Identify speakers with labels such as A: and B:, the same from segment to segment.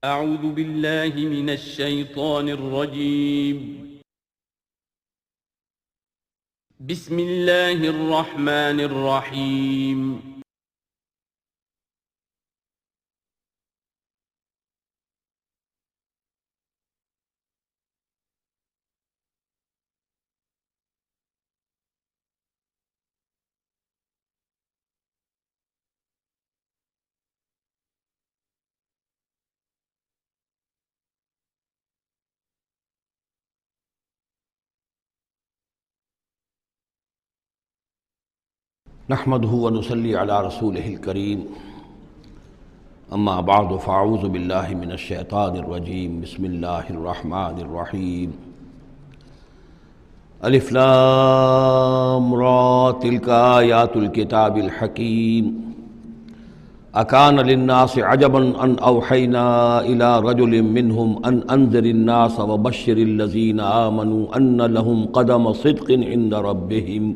A: اعوذ باللہ من الشیطان الرجیم بسم اللہ الرحمن الرحیم
B: نحمده ونصلي على رسوله الكريم اما بعد فاعوذ بالله من الشیطان الرجیم بسم اللہ الرحمن الرحیم الف لام را تلک آیات الکتاب الحکیم اکان للناس عجبا ان اوحینا الى رجل منهم ان انذر الناس وبشر الذین آمنوا ان لهم قدم صدق عند ربهم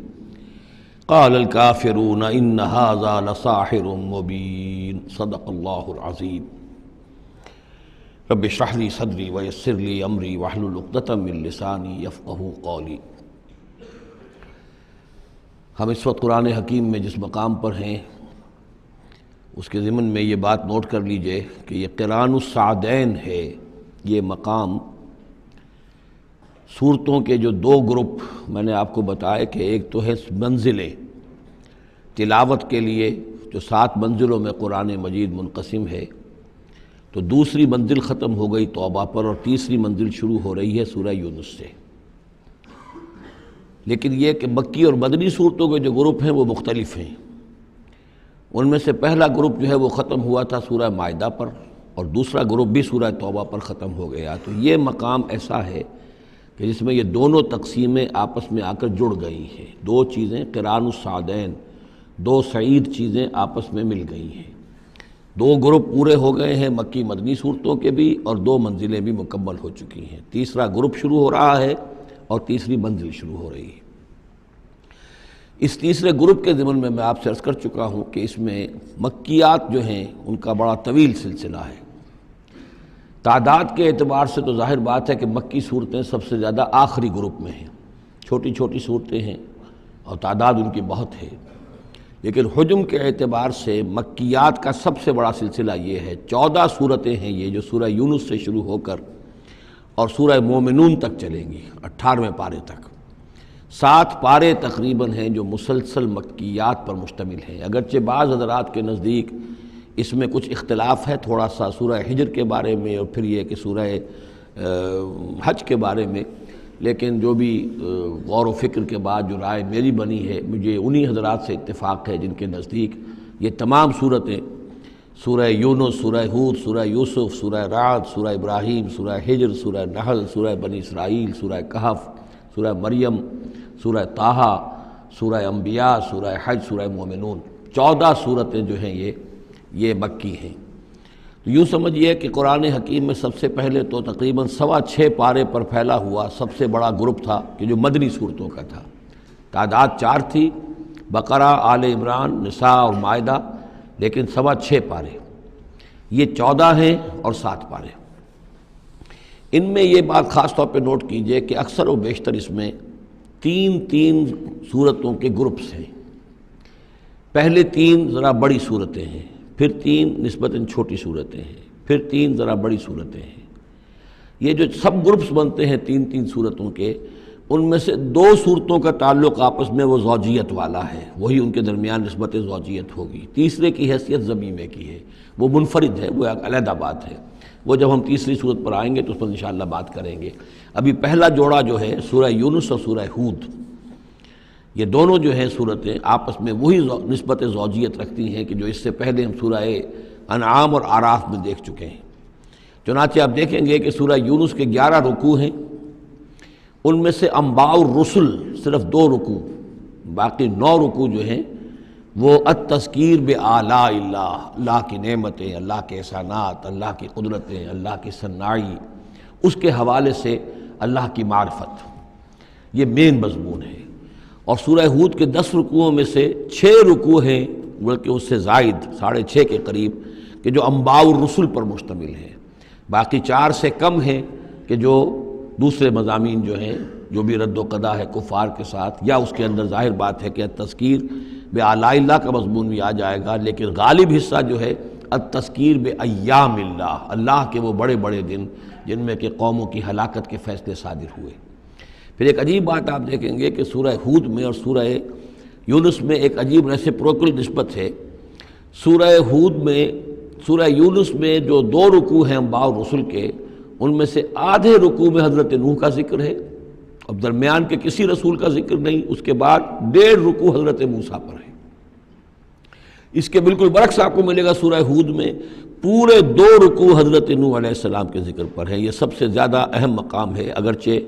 B: قال الكافرون ان هذا لساحر مبین صدق اللہ العظیم رب اشرح لي صدری ویسر لي امری واحلل عقدۃ من لسانی یفقہوا قولی۔ ہم اس وقت قرآن حکیم میں جس مقام پر ہیں اس کے ضمن میں یہ بات نوٹ کر لیجئے کہ یہ قران السعدین ہے۔ یہ مقام صورتوں کے جو دو گروپ میں نے آپ کو بتایا کہ ایک تو ہے منزلیں تلاوت کے لیے جو 7 منزلوں میں قرآن مجید منقسم ہے، تو دوسری منزل ختم ہو گئی توبہ پر اور تیسری منزل شروع ہو رہی ہے سورہ یونس سے۔ لیکن یہ کہ مکی اور مدنی صورتوں کے جو گروپ ہیں وہ مختلف ہیں۔ ان میں سے پہلا گروپ جو ہے وہ ختم ہوا تھا سورہ مائدہ پر اور دوسرا گروپ بھی سورہ توبہ پر ختم ہو گیا۔ تو یہ مقام ایسا ہے کہ جس میں یہ دونوں تقسیمیں آپس میں آ کر جڑ گئی ہیں، دو چیزیں قران السعدین، دو سعید چیزیں آپس میں مل گئی ہیں۔ دو گروپ پورے ہو گئے ہیں مکی مدنی صورتوں کے بھی اور 2 منزلیں بھی مکمل ہو چکی ہیں۔ تیسرا گروپ شروع ہو رہا ہے اور تیسری منزل شروع ہو رہی ہے۔ اس تیسرے گروپ کے ضمن میں آپ سے عرض کر چکا ہوں کہ اس میں مکیات جو ہیں ان کا بڑا طویل سلسلہ ہے۔ تعداد کے اعتبار سے تو ظاہر بات ہے کہ مکی صورتیں سب سے زیادہ آخری گروپ میں ہیں، چھوٹی چھوٹی صورتیں ہیں اور تعداد ان کی بہت ہے، لیکن حجم کے اعتبار سے مکیات کا سب سے بڑا سلسلہ یہ ہے۔ 14 صورتیں ہیں یہ جو سورہ یونس سے شروع ہو کر اور سورہ مومنون تک چلیں گی، 18ویں پارے تک۔ 7 پارے تقریباً ہیں جو مسلسل مکیات پر مشتمل ہیں، اگرچہ بعض حضرات کے نزدیک اس میں کچھ اختلاف ہے تھوڑا سا سورہ حجر کے بارے میں اور پھر یہ کہ سورہ حج کے بارے میں، لیکن جو بھی غور و فکر کے بعد جو رائے میری بنی ہے، مجھے انہی حضرات سے اتفاق ہے جن کے نزدیک یہ تمام صورتیں سورہ یونس، سورہ ہود، سورہ یوسف، سورہ رعد، سورہ ابراہیم، سورہ حجر، سورہ نحل، سورہ بنی اسرائیل، سورہ کہف، سورہ مریم، سورہ طٰہٰ، سورہ انبیاء، سورہ حج، سورہ مومنون، 14 صورتیں جو ہیں یہ مکی ہیں۔ تو یوں سمجھیے کہ قرآن حکیم میں سب سے پہلے تو تقریباً 6.25 پارے پر پھیلا ہوا سب سے بڑا گروپ تھا کہ جو مدنی صورتوں کا تھا۔ تعداد 4 تھی، بقرہ، آل عمران، نساء اور مائدہ، لیکن 6.25 پارے۔ یہ 14 ہیں اور 7 پارے۔ ان میں یہ بات خاص طور پہ نوٹ کیجئے کہ اکثر و بیشتر اس میں 3 صورتوں کے گروپس ہیں۔ پہلے 3 ذرا بڑی صورتیں ہیں، پھر 3 نسبتاً چھوٹی صورتیں ہیں، پھر 3 ذرا بڑی صورتیں ہیں۔ یہ جو سب گروپس بنتے ہیں 3 صورتوں کے، ان میں سے 2 صورتوں کا تعلق آپس میں وہ زوجیت والا ہے، وہی ان کے درمیان نسبت زوجیت ہوگی۔ تیسرے کی حیثیت ضمیمے کی ہے، وہ منفرد ہے، وہ ایک علیحدہ بات ہے۔ وہ جب ہم تیسری صورت پر آئیں گے تو اس پر انشاءاللہ بات کریں گے۔ ابھی پہلا جوڑا جو ہے سورہ یونس اور سورہ ہود، یہ دونوں جو ہیں صورتیں آپس میں وہی نسبت زوجیت رکھتی ہیں کہ جو اس سے پہلے ہم سورہ انعام اور اعراف میں دیکھ چکے ہیں۔ چنانچہ آپ دیکھیں گے کہ سورہ یونس کے 11 رکوع ہیں، ان میں سے انباء الرسل صرف 2 رکوع، باقی 9 رکوع جو ہیں وہ التذکیر بآلاء اللہ، اللہ کی نعمتیں، اللہ کے احسانات، اللہ کی قدرتیں، اللہ کی صناعی، اس کے حوالے سے اللہ کی معرفت، یہ مین مضمون ہے۔ اور سورہ ہود کے 10 رکوعوں میں سے 6 رکوع ہیں، بلکہ اس سے زائد 6.5 کے قریب، کہ جو انباء الرسل پر مشتمل ہے۔ باقی 4 سے کم ہیں کہ جو دوسرے مضامین جو ہیں، جو بھی رد و قضا ہے کفار کے ساتھ، یا اس کے اندر ظاہر بات ہے کہ التذکیر بآلاء اللہ کا مضمون بھی آ جائے گا، لیکن غالب حصہ جو ہے التذکیر بایام اللہ، اللہ کے وہ بڑے بڑے دن جن میں کہ قوموں کی ہلاکت کے فیصلے صادر ہوئے۔ پھر ایک عجیب بات آپ دیکھیں گے کہ سورہ ہود میں اور سورہ یونس میں ایک عجیب ریسیپروکل نسبت ہے۔ سورہ ہود میں، سورہ یونس میں جو 2 رکوع ہیں انبیاء اور رسل کے، ان میں سے آدھے رکوع میں حضرت نوح کا ذکر ہے، اب درمیان کے کسی رسول کا ذکر نہیں، اس کے بعد 1.5 رکوع حضرت موسیٰ پر ہے۔ اس کے بالکل برعکس آپ کو ملے گا سورہ ہود میں پورے 2 رکوع حضرت نوح علیہ السلام کے ذکر پر ہے۔ یہ سب سے زیادہ اہم مقام ہے، اگرچہ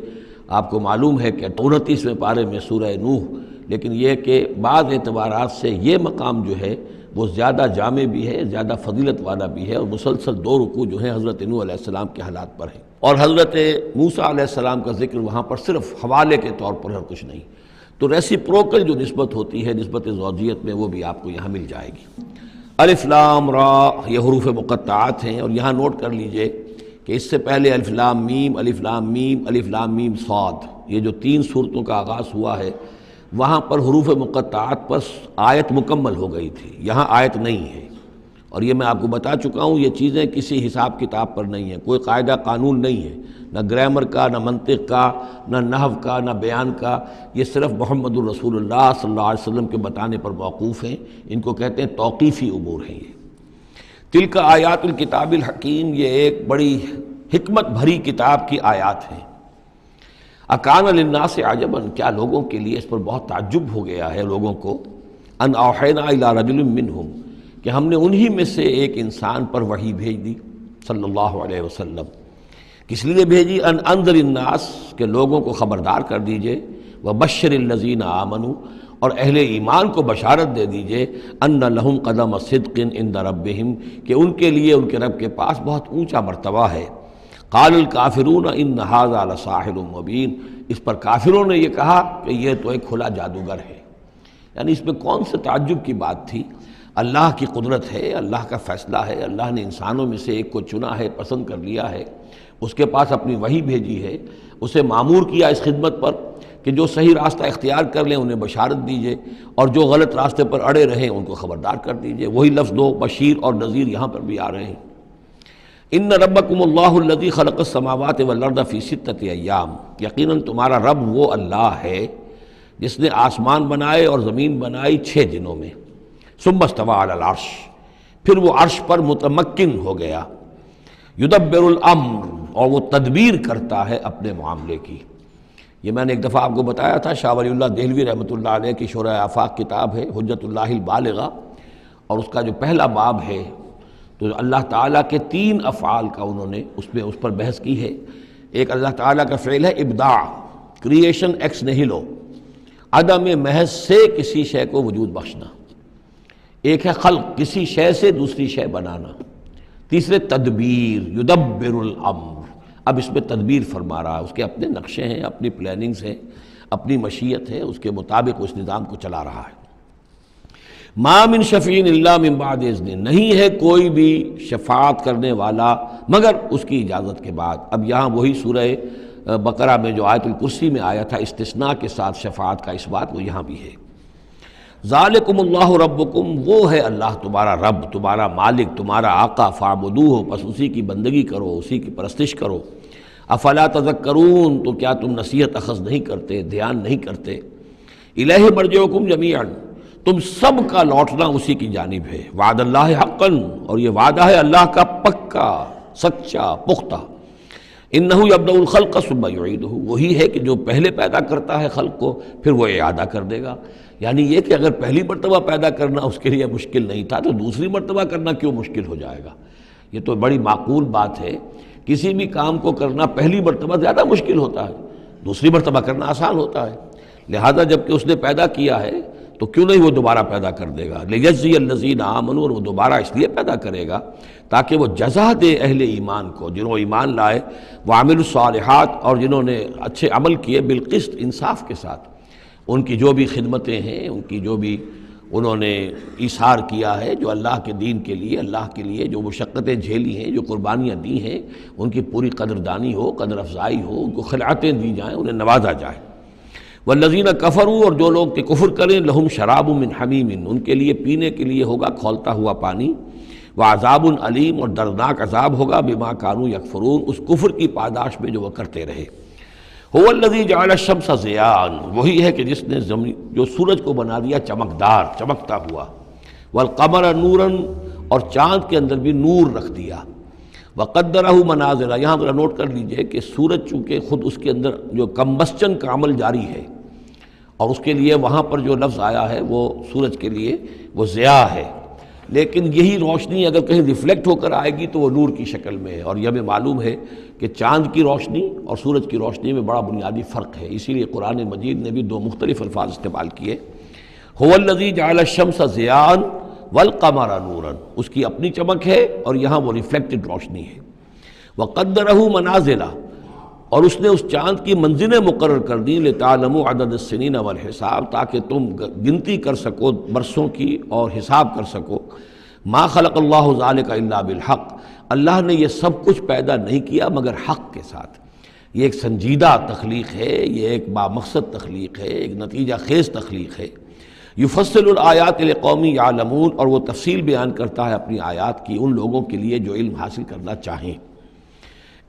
B: آپ کو معلوم ہے کہ 29ویں پارے میں سورہ نوح، لیکن یہ کہ بعض اعتبارات سے یہ مقام جو ہے وہ زیادہ جامع بھی ہے، زیادہ فضیلت والا بھی ہے، اور مسلسل 2 رکوع جو ہیں حضرت نوح علیہ السلام کے حالات پر ہیں، اور حضرت موسیٰ علیہ السلام کا ذکر وہاں پر صرف حوالے کے طور پر ہے، کچھ نہیں۔ تو ریسیپروکل جو نسبت ہوتی ہے، نسبت زوجیت میں، وہ بھی آپ کو یہاں مل جائے گی۔ الف لام را یہ حروف مقطعات ہیں، اور یہاں نوٹ کر لیجئے کہ اس سے پہلے الف لام میم، الف لام میم، الف لام میم صاد، یہ جو 3 صورتوں کا آغاز ہوا ہے، وہاں پر حروف مقطعات پر آیت مکمل ہو گئی تھی، یہاں آیت نہیں ہے، اور یہ میں آپ کو بتا چکا ہوں، یہ چیزیں کسی حساب کتاب پر نہیں ہیں، کوئی قاعدہ قانون نہیں ہے، نہ گرامر کا، نہ منطق کا، نہ نحو کا، نہ بیان کا، یہ صرف محمد الرسول اللہ صلی اللہ علیہ وسلم کے بتانے پر موقوف ہیں، ان کو کہتے ہیں توقیفی امور ہیں۔ یہ تلک آیات الکتاب الحکیم، یہ ایک بڑی حکمت بھری کتاب کی آیات ہیں۔ اکان للناس عجبا، کیا لوگوں کے لیے اس پر بہت تعجب ہو گیا ہے لوگوں کو، ان اوحینا الی رجل منہم، کہ ہم نے انہی میں سے ایک انسان پر وحی بھیج دی صلی اللہ علیہ وسلم۔ کس لیے بھیجی؟ ان انذر الناس، کہ لوگوں کو خبردار کر دیجئے، وبشر الذین آمنوا، اور اہل ایمان کو بشارت دے دیجئے، ان لہم قدم صدق عند ربہم، کہ ان کے لیے ان کے رب کے پاس بہت اونچا مرتبہ ہے۔ قال الکافرون ان ھذا لساحر مبین، اس پر کافروں نے یہ کہا کہ یہ تو ایک کھلا جادوگر ہے۔ یعنی اس میں کون سے تعجب کی بات تھی؟ اللہ کی قدرت ہے، اللہ کا فیصلہ ہے، اللہ نے انسانوں میں سے ایک کو چنا ہے، پسند کر لیا ہے، اس کے پاس اپنی وحی بھیجی ہے، اسے مامور کیا اس خدمت پر کہ جو صحیح راستہ اختیار کر لیں انہیں بشارت دیجئے، اور جو غلط راستے پر اڑے رہیں ان کو خبردار کر دیجئے۔ وہی لفظ دو، بشیر اور نذیر، یہاں پر بھی آ رہے ہیں۔ ان ربکم اللہ الذی خلق السماوات والارض فی 6 ایام، یقیناً تمہارا رب وہ اللہ ہے جس نے آسمان بنائے اور زمین بنائی 6 دنوں میں۔ ثم استوى علی العرش، پھر وہ عرش پر متمکن ہو گیا۔ یدبر الامر، اور وہ تدبیر کرتا ہے اپنے معاملے کی۔ یہ میں نے ایک دفعہ آپ کو بتایا تھا، شاہ ولی اللہ دہلوی رحمۃ اللہ علیہ کی شرح آفاق کتاب ہے حجت اللہ البالغہ، اور اس کا جو پہلا باب ہے تو اللہ تعالیٰ کے 3 افعال کا انہوں نے اس پر بحث کی ہے۔ ایک اللہ تعالیٰ کا فعل ہے ابداع، کریشن ایکس نہیلو، عدم محض سے کسی شے کو وجود بخشنا۔ ایک ہے خلق، کسی شے سے دوسری شے بنانا۔ تیسرے تدبیر، یدبر الامر، اب اس میں تدبیر فرما رہا ہے، اس کے اپنے نقشے ہیں، اپنی پلاننگز ہیں، اپنی مشیت ہے، اس کے مطابق اس نظام کو چلا رہا ہے۔ ما من شفیع الا من بعد اذن، نہیں ہے کوئی بھی شفاعت کرنے والا مگر اس کی اجازت کے بعد۔ اب یہاں وہی سورہ بقرہ میں جو آیت الکرسی میں آیا تھا استثناء کے ساتھ شفاعت کا اس بات، وہ یہاں بھی ہے۔ ذالکم اللہ ربکم، وہ ہے اللہ تمہارا رب، تمہارا مالک، تمہارا آقا، فاعبدوہ، پس اسی کی بندگی کرو، اسی کی پرستش کرو۔ افلا تذکرون، تو کیا تم نصیحت اخذ نہیں کرتے، دھیان نہیں کرتے؟ الیہ مرجعکم جمیعا، تم سب کا لوٹنا اسی کی جانب ہے۔ وعد اللہ حقا، اور یہ وعدہ ہے اللہ کا پکا، سچا، پختہ۔ انہ یبدأ الخلق ثم یعیدہ، وہی ہے کہ جو پہلے پیدا کرتا ہے خلق کو پھر وہ اعادہ کر دے گا۔ یعنی یہ کہ اگر پہلی مرتبہ پیدا کرنا اس کے لیے مشکل نہیں تھا تو دوسری مرتبہ کرنا کیوں مشکل ہو جائے گا؟ یہ تو بڑی معقول بات ہے۔ کسی بھی کام کو کرنا پہلی مرتبہ زیادہ مشکل ہوتا ہے، دوسری مرتبہ کرنا آسان ہوتا ہے۔ لہذا جب کہ اس نے پیدا کیا ہے تو کیوں نہیں وہ دوبارہ پیدا کر دے گا؟ لیجزی الذین آمنوا، اور وہ دوبارہ اس لیے پیدا کرے گا تاکہ وہ جزا دے اہل ایمان کو، جنہوں ایمان لائے، وعملوا الصالحات، اور جنہوں نے اچھے عمل کیے، بالقسط، انصاف کے ساتھ۔ ان کی جو بھی خدمتیں ہیں، ان کی جو بھی انہوں نے ایثار کیا ہے، جو اللہ کے دین کے لیے، اللہ کے لیے جو مشقتیں جھیلی ہیں، جو قربانیاں دی ہیں، ان کی پوری قدردانی ہو، قدر افزائی ہو، ان کو خلعتیں دی جائیں، انہیں نوازا جائے۔ والذین کفروا، اور جو لوگ کہ کفر کریں، لہم شراب من حمیم، ان کے لیے پینے کے لیے ہوگا کھولتا ہوا پانی، وعذاب علیم، اور دردناک عذاب ہوگا بما کانوا یکفرون، اس کفر کی پاداش میں جو وہ کرتے رہے۔ هو الذی جعل الشمس ضیاء، وہی ہے کہ جس نے جو سورج کو بنا دیا چمکدار، چمکتا ہوا، والقمر نورا، اور چاند کے اندر بھی نور رکھ دیا، وقدرہ منازل، یہاں ذرا نوٹ کر لیجئے کہ سورج چونکہ خود اس کے اندر جو کمبسچن کا عمل جاری ہے، اور اس کے لیے وہاں پر جو لفظ آیا ہے وہ سورج کے لیے وہ ضیاء ہے، لیکن یہی روشنی اگر کہیں ریفلیکٹ ہو کر آئے گی تو وہ نور کی شکل میں ہے، اور یہ ہمیں معلوم ہے کہ چاند کی روشنی اور سورج کی روشنی میں بڑا بنیادی فرق ہے، اسی لیے قرآن مجید نے بھی دو مختلف الفاظ استعمال کیے۔ هو الذی جعل الشمس ضیاء والقمر نورا، اس کی اپنی چمک ہے اور یہاں وہ ریفلیکٹڈ روشنی ہے۔ وقدرہ منازل، اور اس نے اس چاند کی منزلیں مقرر کر دیں، لتعلموا عدد السنین والحساب، تاکہ تم گنتی کر سکو برسوں کی اور حساب کر سکو۔ ما خلق اللہ ذلک الا بالحق، اللہ نے یہ سب کچھ پیدا نہیں کیا مگر حق کے ساتھ۔ یہ ایک سنجیدہ تخلیق ہے، یہ ایک بامقصد تخلیق ہے، ایک نتیجہ خیز تخلیق ہے۔ یفصل الآیات لقوم یعلمون، اور وہ تفصیل بیان کرتا ہے اپنی آیات کی ان لوگوں کے لیے جو علم حاصل کرنا چاہیں۔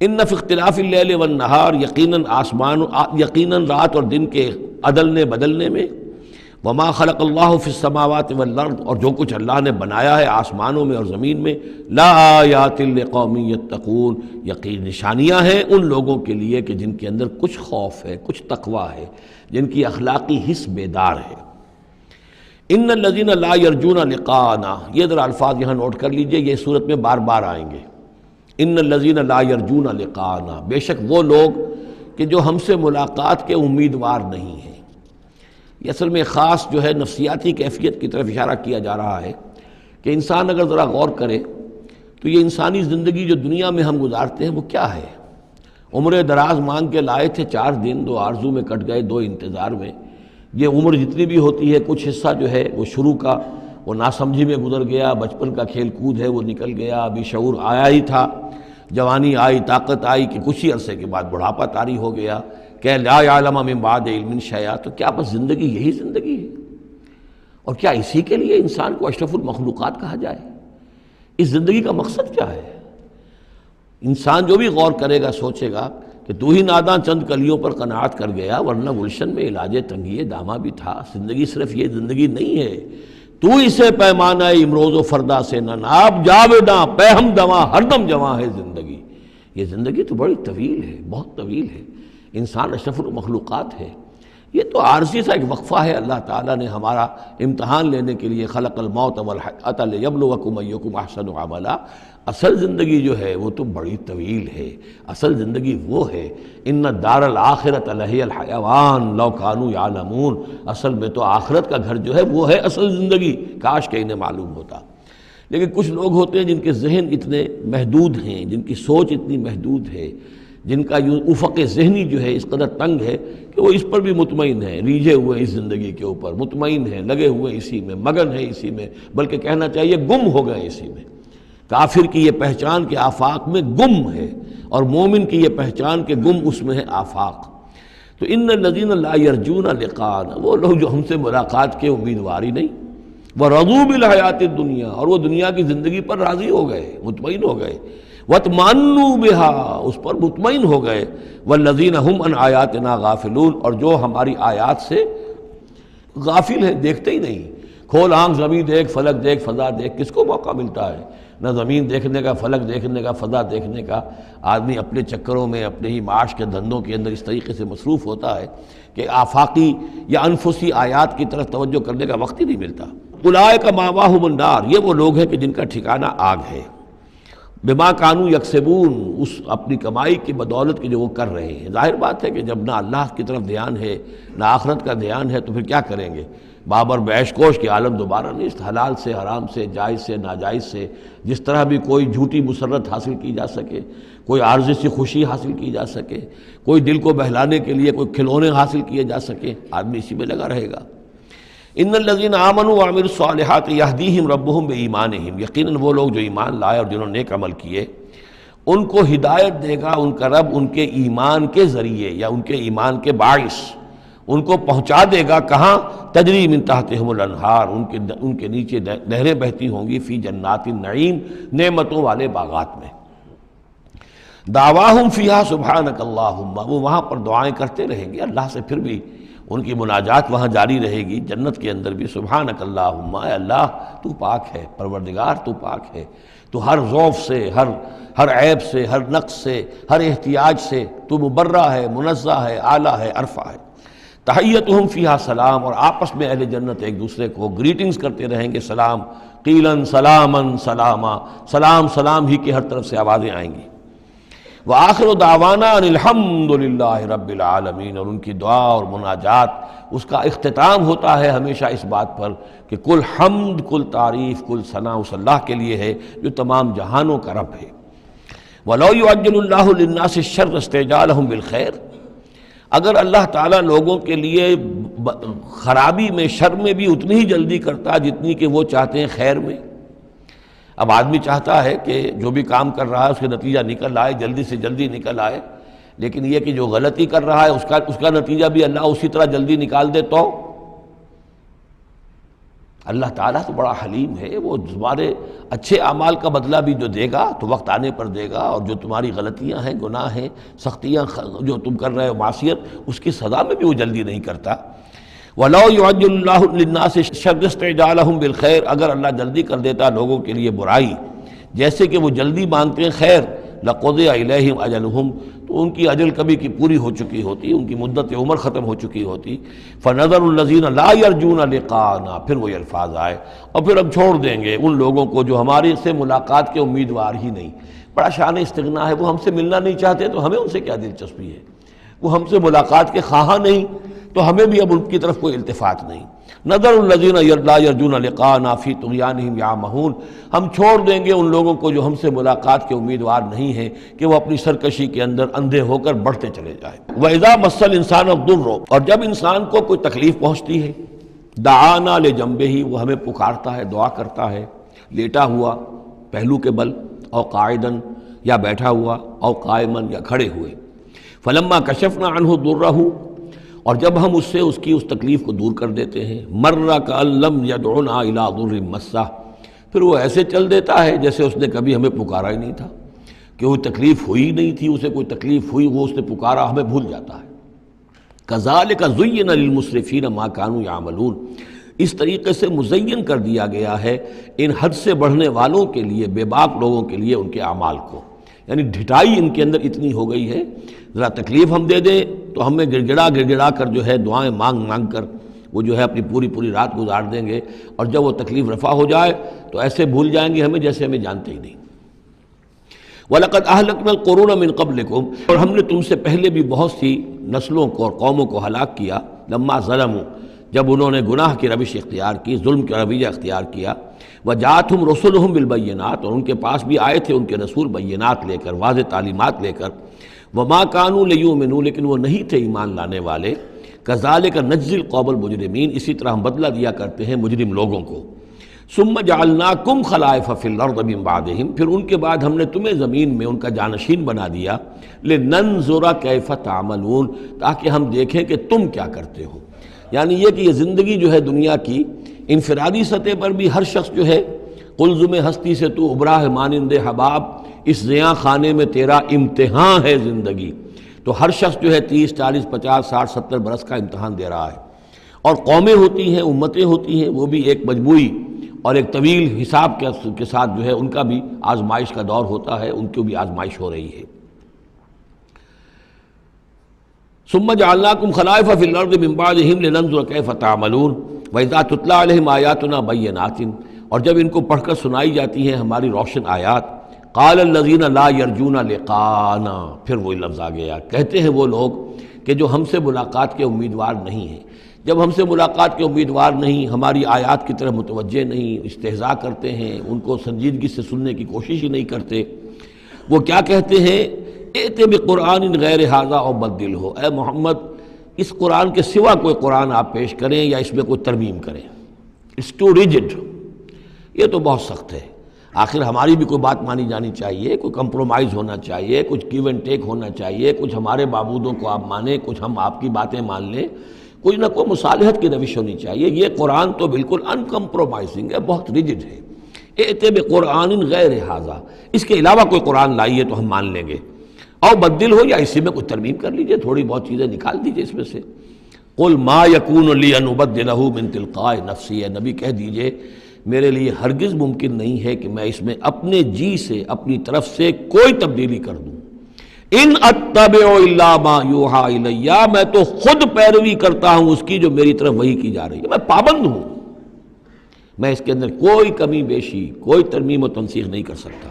B: ان فی اختلاف اللیل والنہار، یقیناً رات اور دن کے عدلنے بدلنے میں، وما خلق اللہ فی السماوات والارض، اور جو کچھ اللہ نے بنایا ہے آسمانوں میں اور زمین میں، لا آیات لقوم یتقون، یقین نشانیاں ہیں ان لوگوں کے لیے کہ جن کے اندر کچھ خوف ہے، کچھ تقویٰ ہے، جن کی اخلاقی حس بیدار ہے۔ ان الذین لا یرجون لقاءنا، یہ ذرا الفاظ یہاں نوٹ کر لیجئے، یہ صورت میں بار بار آئیں گے۔ ان الذین لا یرجون لقاءنا، بے شک وہ لوگ کہ جو ہم سے ملاقات کے امیدوار نہیں ہیں۔ یہ اصل میں خاص جو ہے نفسیاتی کیفیت کی طرف اشارہ کیا جا رہا ہے کہ انسان اگر ذرا غور کرے تو یہ انسانی زندگی جو دنیا میں ہم گزارتے ہیں وہ کیا ہے؟ عمر دراز مانگ کے لائے تھے 4 دن، 2 آرزو میں کٹ گئے 2 انتظار میں۔ یہ عمر جتنی بھی ہوتی ہے کچھ حصہ جو ہے وہ شروع کا وہ ناسمجھی میں گزر گیا، بچپن کا کھیل کود ہے وہ نکل گیا، ابھی شعور آیا ہی تھا، جوانی آئی، طاقت آئی کہ کچھ ہی عرصے کے بعد بڑھاپا طاری ہو گیا، کہ لا یعلم من بعد علم شیئا۔ تو کیا بس زندگی یہی زندگی ہے؟ اور کیا اسی کے لیے انسان کو اشرف المخلوقات کہا جائے؟ اس زندگی کا مقصد کیا ہے؟ انسان جو بھی غور کرے گا سوچے گا کہ تو ہی ناداں چند کلیوں پر قناعت کر گیا، ورنہ گلشن میں علاج تنگی دامہ بھی تھا۔ زندگی صرف یہ زندگی نہیں ہے، تو اسے پیمانہ امروز و فردا سے نہ ناب، جاویداں پہ ہم دواں ہر دم جواں ہے زندگی۔ یہ زندگی تو بڑی طویل ہے، بہت طویل ہے۔ انسان اشرف المخلوقات ہے۔ یہ تو عارضی سا ایک وقفہ ہے، اللہ تعالیٰ نے ہمارا امتحان لینے کے لیے خلق الموت والحیاۃ لیبلوکم ایکم احسن عملا۔ اصل زندگی جو ہے وہ تو بڑی طویل ہے، اصل زندگی وہ ہے ان الدار الآخرۃ لہی الحیوان لو کانوا یعلمون، اصل میں تو آخرت کا گھر جو ہے وہ ہے اصل زندگی، کاش کہ انہیں معلوم ہوتا۔ لیکن کچھ لوگ ہوتے ہیں جن کے ذہن اتنے محدود ہیں، جن کی سوچ اتنی محدود ہے، جن کا افق ذہنی جو ہے اس قدر تنگ ہے کہ وہ اس پر بھی مطمئن ہیں، ریجھے ہوئے اس زندگی کے اوپر مطمئن ہیں، لگے ہوئے اسی میں، مگن ہے اسی میں، بلکہ کہنا چاہیے گم ہو گئے اسی میں۔ کافر کی یہ پہچان کہ آفاق میں گم ہے، اور مومن کی یہ پہچان کہ گم اس میں ہے آفاق۔ تو ان الذین لا یرجون لقاءنا، وہ لوگ جو ہم سے ملاقات کے امیدوار ہی نہیں، ورضوا بالحیات الدنیا، اور وہ دنیا کی زندگی پر راضی ہو گئے، مطمئن ہو گئے، وَاطْمَأَنُّوا بِهَا، اس پر مطمئن ہو گئے، وَالَّذِينَ هُمْ عَنْ آیَاتِنَا غَافِلُونَ، اور جو ہماری آیات سے غافل ہیں، دیکھتے ہی نہیں۔ کھول آنکھ، زمین دیکھ، فلک دیکھ، فضا دیکھ، کس کو موقع ملتا ہے؟ نہ زمین دیکھنے کا، فلک دیکھنے کا، فضا دیکھنے کا۔ آدمی اپنے چکروں میں، اپنے ہی معاش کے دھندوں کے اندر اس طریقے سے مصروف ہوتا ہے کہ آفاقی یا انفسی آیات کی طرف توجہ کرنے کا وقت ہی نہیں ملتا۔ اولئک مأواہم النار، یہ وہ لوگ ہیں کہ جن کا ٹھکانہ آگ ہے۔ بما کانوا یکسبون، اس اپنی کمائی کی بدولت کی جو وہ کر رہے ہیں۔ ظاہر بات ہے کہ جب نہ اللہ کی طرف دھیان ہے نہ آخرت کا دھیان ہے تو پھر کیا کریں گے؟ بابر بیش کوش کے عالم دوبارہ نہیں، حلال سے، حرام سے، جائز سے، ناجائز سے، جس طرح بھی کوئی جھوٹی مسرت حاصل کی جا سکے، کوئی عارضی سی خوشی حاصل کی جا سکے، کوئی دل کو بہلانے کے لیے کوئی کھلونے حاصل کیے جا سکے، آدمی اسی میں لگا رہے گا۔ ان الذین آمنوا وعملوا الصالحات یہدیہم ربہم بایمانہم، یقیناً وہ لوگ جو ایمان لائے اور جنہوں نے نیک عمل کیے ان کو ہدایت دے گا ان کا رب ان کے ایمان کے ذریعے یا ان کے ایمان کے باعث، ان کو پہنچا دے گا کہاں؟ تجری من تحتہم الانہار، ان کے نیچے نہریں بہتی ہوں گی، فی جنات النعیم، نعمتوں والے باغات میں۔ دعواہم فیہا سبحانک اللہم، وہ وہاں پر دعائیں کرتے رہیں گے اللہ سے، پھر بھی ان کی مناجات وہاں جاری رہے گی، جنت کے اندر بھی سبحانک اللہم، اے اللہ تو پاک ہے، پروردگار تو پاک ہے، تو ہر ضعف سے، ہر عیب سے، ہر نقص سے، ہر احتیاج سے تو مبرہ ہے، منزہ ہے، اعلیٰ ہے، عرفہ ہے۔ تحیتہم فیہا سلام، اور آپس میں اہل جنت ایک دوسرے کو گریٹنگز کرتے رہیں گے، سلام، قیلاً سلاماً سلاما، سلام سلام ہی کی ہر طرف سے آوازیں آئیں گی۔ وآخر دعوانا ان الحمد للہ رب العالمین، اور ان کی دعا اور مناجات اس کا اختتام ہوتا ہے ہمیشہ اس بات پر کہ کل حمد، کل تعریف، کل ثنا اس اللہ کے لیے ہے جو تمام جہانوں کا رب ہے۔ وَلَوْ يُعَجِّلُ اللَّهُ لِلنَّاسِ الشَّرَّ اسْتِعْجَالَهُم بِالْخَيْرِ، اگر اللہ تعالیٰ لوگوں کے لیے خرابی میں، شر میں بھی اتنی ہی جلدی کرتا جتنی کہ وہ چاہتے ہیں خیر میں۔ اب آدمی چاہتا ہے کہ جو بھی کام کر رہا ہے اس کا نتیجہ نکل آئے، جلدی سے جلدی نکل آئے، لیکن یہ کہ جو غلطی کر رہا ہے اس کا نتیجہ بھی اللہ اسی طرح جلدی نکال دے تو اللہ تعالیٰ تو بڑا حلیم ہے، وہ تمہارے اچھے اعمال کا بدلہ بھی جو دے گا تو وقت آنے پر دے گا، اور جو تمہاری غلطیاں ہیں، گناہ ہیں، سختیاں جو تم کر رہے ہو، معصیت، اس کی سزا میں بھی وہ جلدی نہیں کرتا۔ وَلَوْ يُعَجِّلُ اللَّهُ لِلنَّاسِ الشَّرَّ اسْتِعْجَالَهُم بِالْخَيْرِ، اگر اللہ جلدی کر دیتا لوگوں کے لیے برائی جیسے کہ وہ جلدی مانگتے ہیں خیر، لَقُضِيَ إِلَيْهِمْ أَجَلُهُمْ، تو ان کی اجل کبھی کی پوری ہو چکی ہوتی، ان کی مدت عمر ختم ہو چکی ہوتی۔ فَنَذَرُ الَّذِينَ لَا يَرْجُونَ لِقَاءَنَا، پھر وہ الفاظ آئے، اور پھر ہم چھوڑ دیں گے ان لوگوں کو جو ہمارے سے ملاقات کے امیدوار ہی نہیں۔ بڑا شان استغنا ہے، وہ ہم سے ملنا نہیں چاہتے تو ہمیں ان سے کیا دلچسپی ہے، وہ ہم سے ملاقات کے خواہاں نہیں تو ہمیں بھی اب ان کی طرف کوئی التفات نہیں۔ نذر الذین لا یرجون لقاءنا فی طغیانہم یعمہون، ہم چھوڑ دیں گے ان لوگوں کو جو ہم سے ملاقات کے امیدوار نہیں ہیں کہ وہ اپنی سرکشی کے اندر اندھے ہو کر بڑھتے چلے جائیں۔ وَإِذَا مَسَّ الْإِنسَانَ الضُّرُّ، اور جب انسان کو کوئی تکلیف پہنچتی ہے، دعانا لجنبہ، وہ ہمیں پکارتا ہے، دعا کرتا ہے، لیٹا ہوا پہلو کے بل، او قاعدن، یا بیٹھا ہوا، او قائمن، یا کھڑے ہوئے۔ فلما کشفنا عنہ ضرہ، اور جب ہم اس سے اس کی اس تکلیف کو دور کر دیتے ہیں، مر کأن لم یدعنا الی ضر مسہ، پھر وہ ایسے چل دیتا ہے جیسے اس نے کبھی ہمیں پکارا ہی نہیں تھا، کہ وہ تکلیف ہوئی نہیں تھی، اسے کوئی تکلیف ہوئی، وہ اس نے پکارا، ہمیں بھول جاتا ہے۔ کذالک زین للمسرفین ما کانوا یعملون، اس طریقے سے مزین کر دیا گیا ہے ان حد سے بڑھنے والوں کے لیے، بے باک لوگوں کے لیے، ان کے اعمال کو، یعنی ڈھٹائی ان کے اندر اتنی ہو گئی ہے، ذرا تکلیف ہم دے دیں تو ہمیں گڑ گڑا کر جو ہے دعائیں مانگ کر وہ جو ہے اپنی پوری رات گزار دیں گے، اور جب وہ تکلیف رفع ہو جائے تو ایسے بھول جائیں گے ہمیں جیسے ہمیں جانتے ہی نہیں۔ وَلَقَدْ أَهْلَكْنَا الْقُرُونَ مِن قَبْلِكُمْ، اور ہم نے تم سے پہلے بھی بہت سی نسلوں کو اور قوموں کو ہلاک کیا، لما ظلموا، جب انہوں نے گناہ کی روش اختیار کی، ظلم کا رویہ اختیار کیا، وَجَاءَتْهُمْ رُسُلُهُم بِالْبَيِّنَاتِ، اور ان کے پاس بھی آئے تھے ان کے رسول بینات لے کر، واضح تعلیمات لے کر، وَمَا كَانُوا لِيُؤْمِنُوا، لیکن وہ نہیں تھے ایمان لانے والے، كَذَلِكَ نَجْزِي الْقَوْمَ الْمُجْرِمِينَ، اسی طرح ہم بدلہ دیا کرتے ہیں مجرم لوگوں کو۔ ثُمَّ جَعَلْنَاكُمْ خَلَائِفَ فِي الْأَرْضِ مِن بَعْدِهِمْ، پھر ان کے بعد ہم نے تمہیں زمین میں ان کا جانشین بنا دیا، لِنَنظُرَ كَيْفَ تَعْمَلُونَ، تاکہ ہم دیکھیں کہ تم کیا کرتے ہو۔ یعنی یہ کہ یہ زندگی جو ہے دنیا کی انفرادی سطح پر بھی ہر شخص جو ہے قلزم ہستی سے تو ابرا ہے مانند حباب، اس زیاں خانے میں تیرا امتحان ہے زندگی، تو ہر شخص جو ہے 30 40 50 60 70 برس کا امتحان دے رہا ہے، اور قومیں ہوتی ہیں، امتیں ہوتی ہیں، وہ بھی ایک مجموعی اور ایک طویل حساب کے ساتھ جو ہے ان کا بھی آزمائش کا دور ہوتا ہے، ان کی بھی آزمائش ہو رہی ہے۔ ثم جعلناکم خلائف فی الارض من بعدہم لننظر کیف تعملون واذا تتلی علیہم آیاتنا بینات، اور جب ان کو پڑھ کر سنائی جاتی ہیں ہماری روشن آیات، قال الذین لا یرجون لقاءنا، پھر وہی لفظ آ گیا، کہتے ہیں وہ لوگ کہ جو ہم سے ملاقات کے امیدوار نہیں ہیں۔ جب ہم سے ملاقات کے امیدوار نہیں، ہماری آیات کی طرف متوجہ نہیں، استہزاء کرتے ہیں، ان کو سنجیدگی سے سننے کی کوشش ہی نہیں کرتے، وہ کیا کہتے ہیں، ائت بقرآن غیر ھذا او بدلہ، اے محمد اس قرآن کے سوا کوئی قرآن آپ پیش کریں یا اس میں کوئی ترمیم کریں. It's too rigid. یہ تو بہت سخت ہے. آخر ہماری بھی کوئی بات مانی جانی چاہیے، کوئی کمپرومائز ہونا چاہیے، کچھ گیو اینڈ ٹیک ہونا چاہیے، کچھ ہمارے معبودوں کو آپ مانیں، کچھ ہم آپ کی باتیں مان لیں، کوئی نہ کوئی مصالحت کی روش ہونی چاہیے. یہ قرآن تو بالکل ان کمپرومائزنگ ہے، بہت ریجڈ ہے. ائت بقرآن غیر ھذا، اس کے علاوہ کوئی قرآن لائیے تو ہم مان لیں گے. اور بدل ہو یا اسی میں کوئی ترمیم کر لیجئے، تھوڑی بہت چیزیں نکال دیجئے اس میں سے. قل ما یکون لی ان ابدلہ من تلقاء نفسی، اے نبی کہہ دیجئے میرے لیے ہرگز ممکن نہیں ہے کہ میں اس میں اپنے جی سے، اپنی طرف سے کوئی تبدیلی کر دوں. ان اتبع الا ما یوحی الی، میں تو خود پیروی کرتا ہوں اس کی جو میری طرف وحی کی جا رہی ہے. میں پابند ہوں، میں اس کے اندر کوئی کمی بیشی، کوئی ترمیم و تنسیخ نہیں کر سکتا.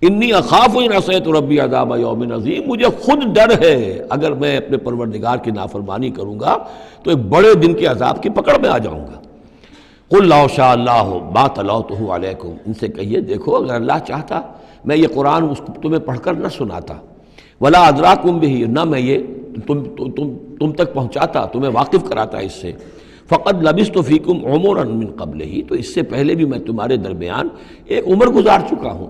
B: انی اخاف ان عصیت ربی عذاب یوم عظیم، مجھے خود ڈر ہے اگر میں اپنے پروردگار کی نافرمانی کروں گا تو ایک بڑے دن کے عذاب کی پکڑ میں آ جاؤں گا. قل لو شاء اللہ ما تلوتہ علیکم، ان سے کہیے دیکھو اگر اللہ چاہتا میں یہ قرآن اس کو تمہیں پڑھ کر نہ سناتا، ولا ادراکم بہ، نہ میں یہ تم تک پہنچاتا، تمہیں واقف کراتا اس سے. فقد لبثت فیکم عمرا من قبلہ، تو اس سے پہلے بھی میں تمہارے درمیان ایک عمر گزار چکا ہوں.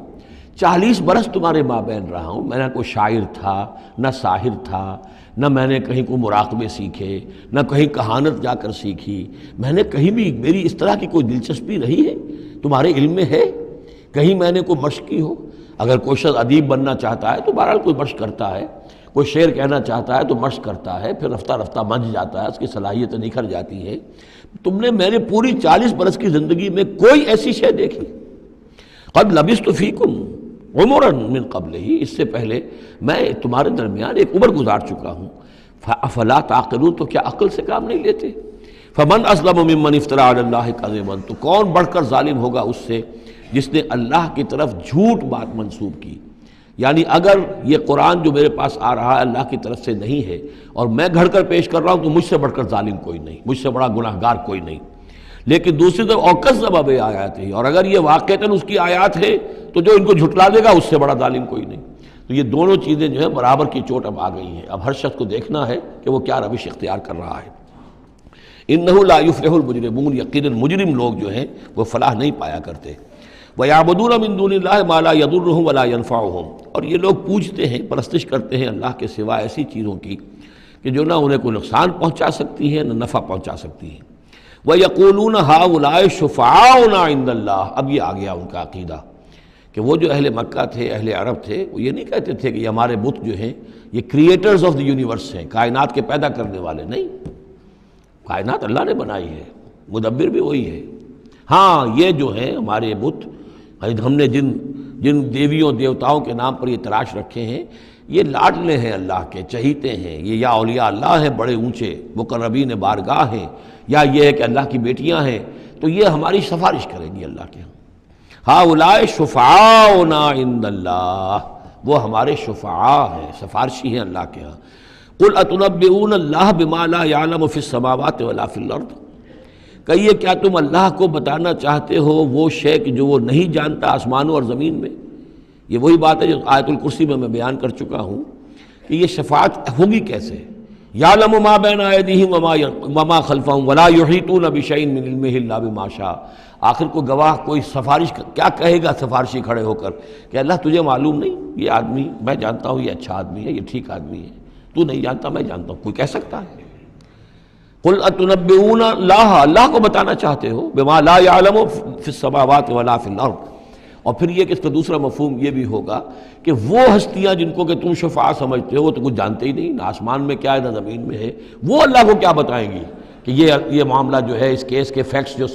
B: 40 برس تمہارے مابین رہا ہوں. میں نہ کوئی شاعر تھا، نہ ساحر تھا، نہ میں نے کہیں کوئی مراقبے سیکھے، نہ کہیں کہانت جا کر سیکھی. میں نے کہیں بھی، میری اس طرح کی کوئی دلچسپی رہی ہے تمہارے علم میں ہے؟ کہیں میں نے کوئی مشق کی ہو؟ اگر کوئی شخص ادیب بننا چاہتا ہے تو بہرحال کوئی مشق کرتا ہے، کوئی شعر کہنا چاہتا ہے تو مشق کرتا ہے، پھر رفتہ رفتہ منجھ جاتا ہے، اس کی صلاحیتیں نکھر جاتی ہیں. تم نے میں نے پوری 40 برس کی زندگی میں کوئی ایسی شے دیکھی؟ قد لبثت فیکم عمرا من قبلہ، اس سے پہلے میں تمہارے درمیان ایک عمر گزار چکا ہوں. افلا تعقلون، تو کیا عقل سے کام نہیں لیتے؟ فمن اسلم ممن افترى علی اللہ کذبا، تو کون بڑھ کر ظالم ہوگا اس سے جس نے اللہ کی طرف جھوٹ بات منسوب کی. یعنی اگر یہ قرآن جو میرے پاس آ رہا ہے اللہ کی طرف سے نہیں ہے اور میں گھڑ کر پیش کر رہا ہوں تو مجھ سے بڑھ کر ظالم کوئی نہیں، مجھ سے بڑا گناہ گار کوئی نہیں. لیکن دوسری طرف اوکذب بآیاتہ، اور اگر یہ واقعتاً اس کی آیات ہے تو جو ان کو جھٹلا دے گا اس سے بڑا ظالم کوئی نہیں. تو یہ دونوں چیزیں جو ہیں برابر کی چوٹ اب آ گئی ہیں. اب ہر شخص کو دیکھنا ہے کہ وہ کیا روش اختیار کر رہا ہے. انہ لا یفلح المجرمون، یقیناً مجرم لوگ جو ہیں وہ فلاح نہیں پایا کرتے. وَيَعْبُدُونَ مِن دُونِ اللَّهِ مَا لَا يَضُرُّهُمْ وَلَا يَنفَعُهُمْ، اور یہ لوگ پوجتے ہیں، پرستش کرتے ہیں اللہ کے سوا ایسی چیزوں کی کہ جو نہ انہیں کوئی نقصان پہنچا سکتی ہیں نہ نفع پہنچا سکتی ہیں. وَيَقُولُونَ هَؤُلَاءِ شُفَعَاؤُنَا عِندَ اللَّهِ، اب یہ آ گیا ان کا عقیدہ کہ وہ جو اہل مکہ تھے، اہل عرب تھے، وہ یہ نہیں کہتے تھے کہ یہ ہمارے بت جو ہیں یہ کریٹرز آف دی یونیورس ہیں، کائنات کے پیدا کرنے والے. نہیں، کائنات اللہ نے بنائی ہے، مدبر بھی وہی ہے. ہاں یہ جو ہیں ہمارے بت، ہم نے جن دیویوں دیوتاؤں کے نام پر یہ تراش رکھے ہیں، یہ لاڈلے ہیں اللہ کے، چہیتے ہیں. یہ یا اولیاء اللہ ہیں بڑے اونچے، مقربین بارگاہ ہیں، یا یہ ہے کہ اللہ کی بیٹیاں ہیں، تو یہ ہماری سفارش کریں گی اللہ کے ہاں. ہؤلاء شفعاؤنا عند اللہ، وہ ہمارے شفعاء ہیں، سفارشی ہیں اللہ کے ہاں. قل اتنبئون اللہ بما لا يعلم فی السماوات ولا فی الارض، کہیے کیا تم اللہ کو بتانا چاہتے ہو وہ شے کہ جو وہ نہیں جانتا آسمانوں اور زمین میں؟ یہ وہی بات ہے جو آیت الکرسی میں بیان کر چکا ہوں کہ یہ شفاعت ہوگی کیسے. یعلم ما بین ایدیہم وما خلفہم ولا یحیطون بشیء من علمہ الا بما شاء. آخر کو گواہ کوئی سفارش کیا کہے گا سفارشی کھڑے ہو کر کہ اللہ تجھے معلوم نہیں یہ آدمی، میں جانتا ہوں یہ اچھا آدمی ہے، یہ ٹھیک آدمی ہے، تو نہیں جانتا میں جانتا ہوں. کوئی کہہ سکتا ہے؟ قل اتنبئون اللہ کو بتانا چاہتے ہو بما لا يعلم فی السماوات ولا فی الارض. اور پھر یہ کہ اس کا دوسرا مفہوم یہ بھی ہوگا کہ وہ ہستیاں جن کو کہ تم شفاع سمجھتے ہو وہ تو کچھ جانتے ہی نہیں، نہ آسمان میں کیا ہے نہ زمین میں ہے، وہ اللہ کو کیا بتائیں گی کہ یہ معاملہ جو ہے اس کیس کے فیکٹس جو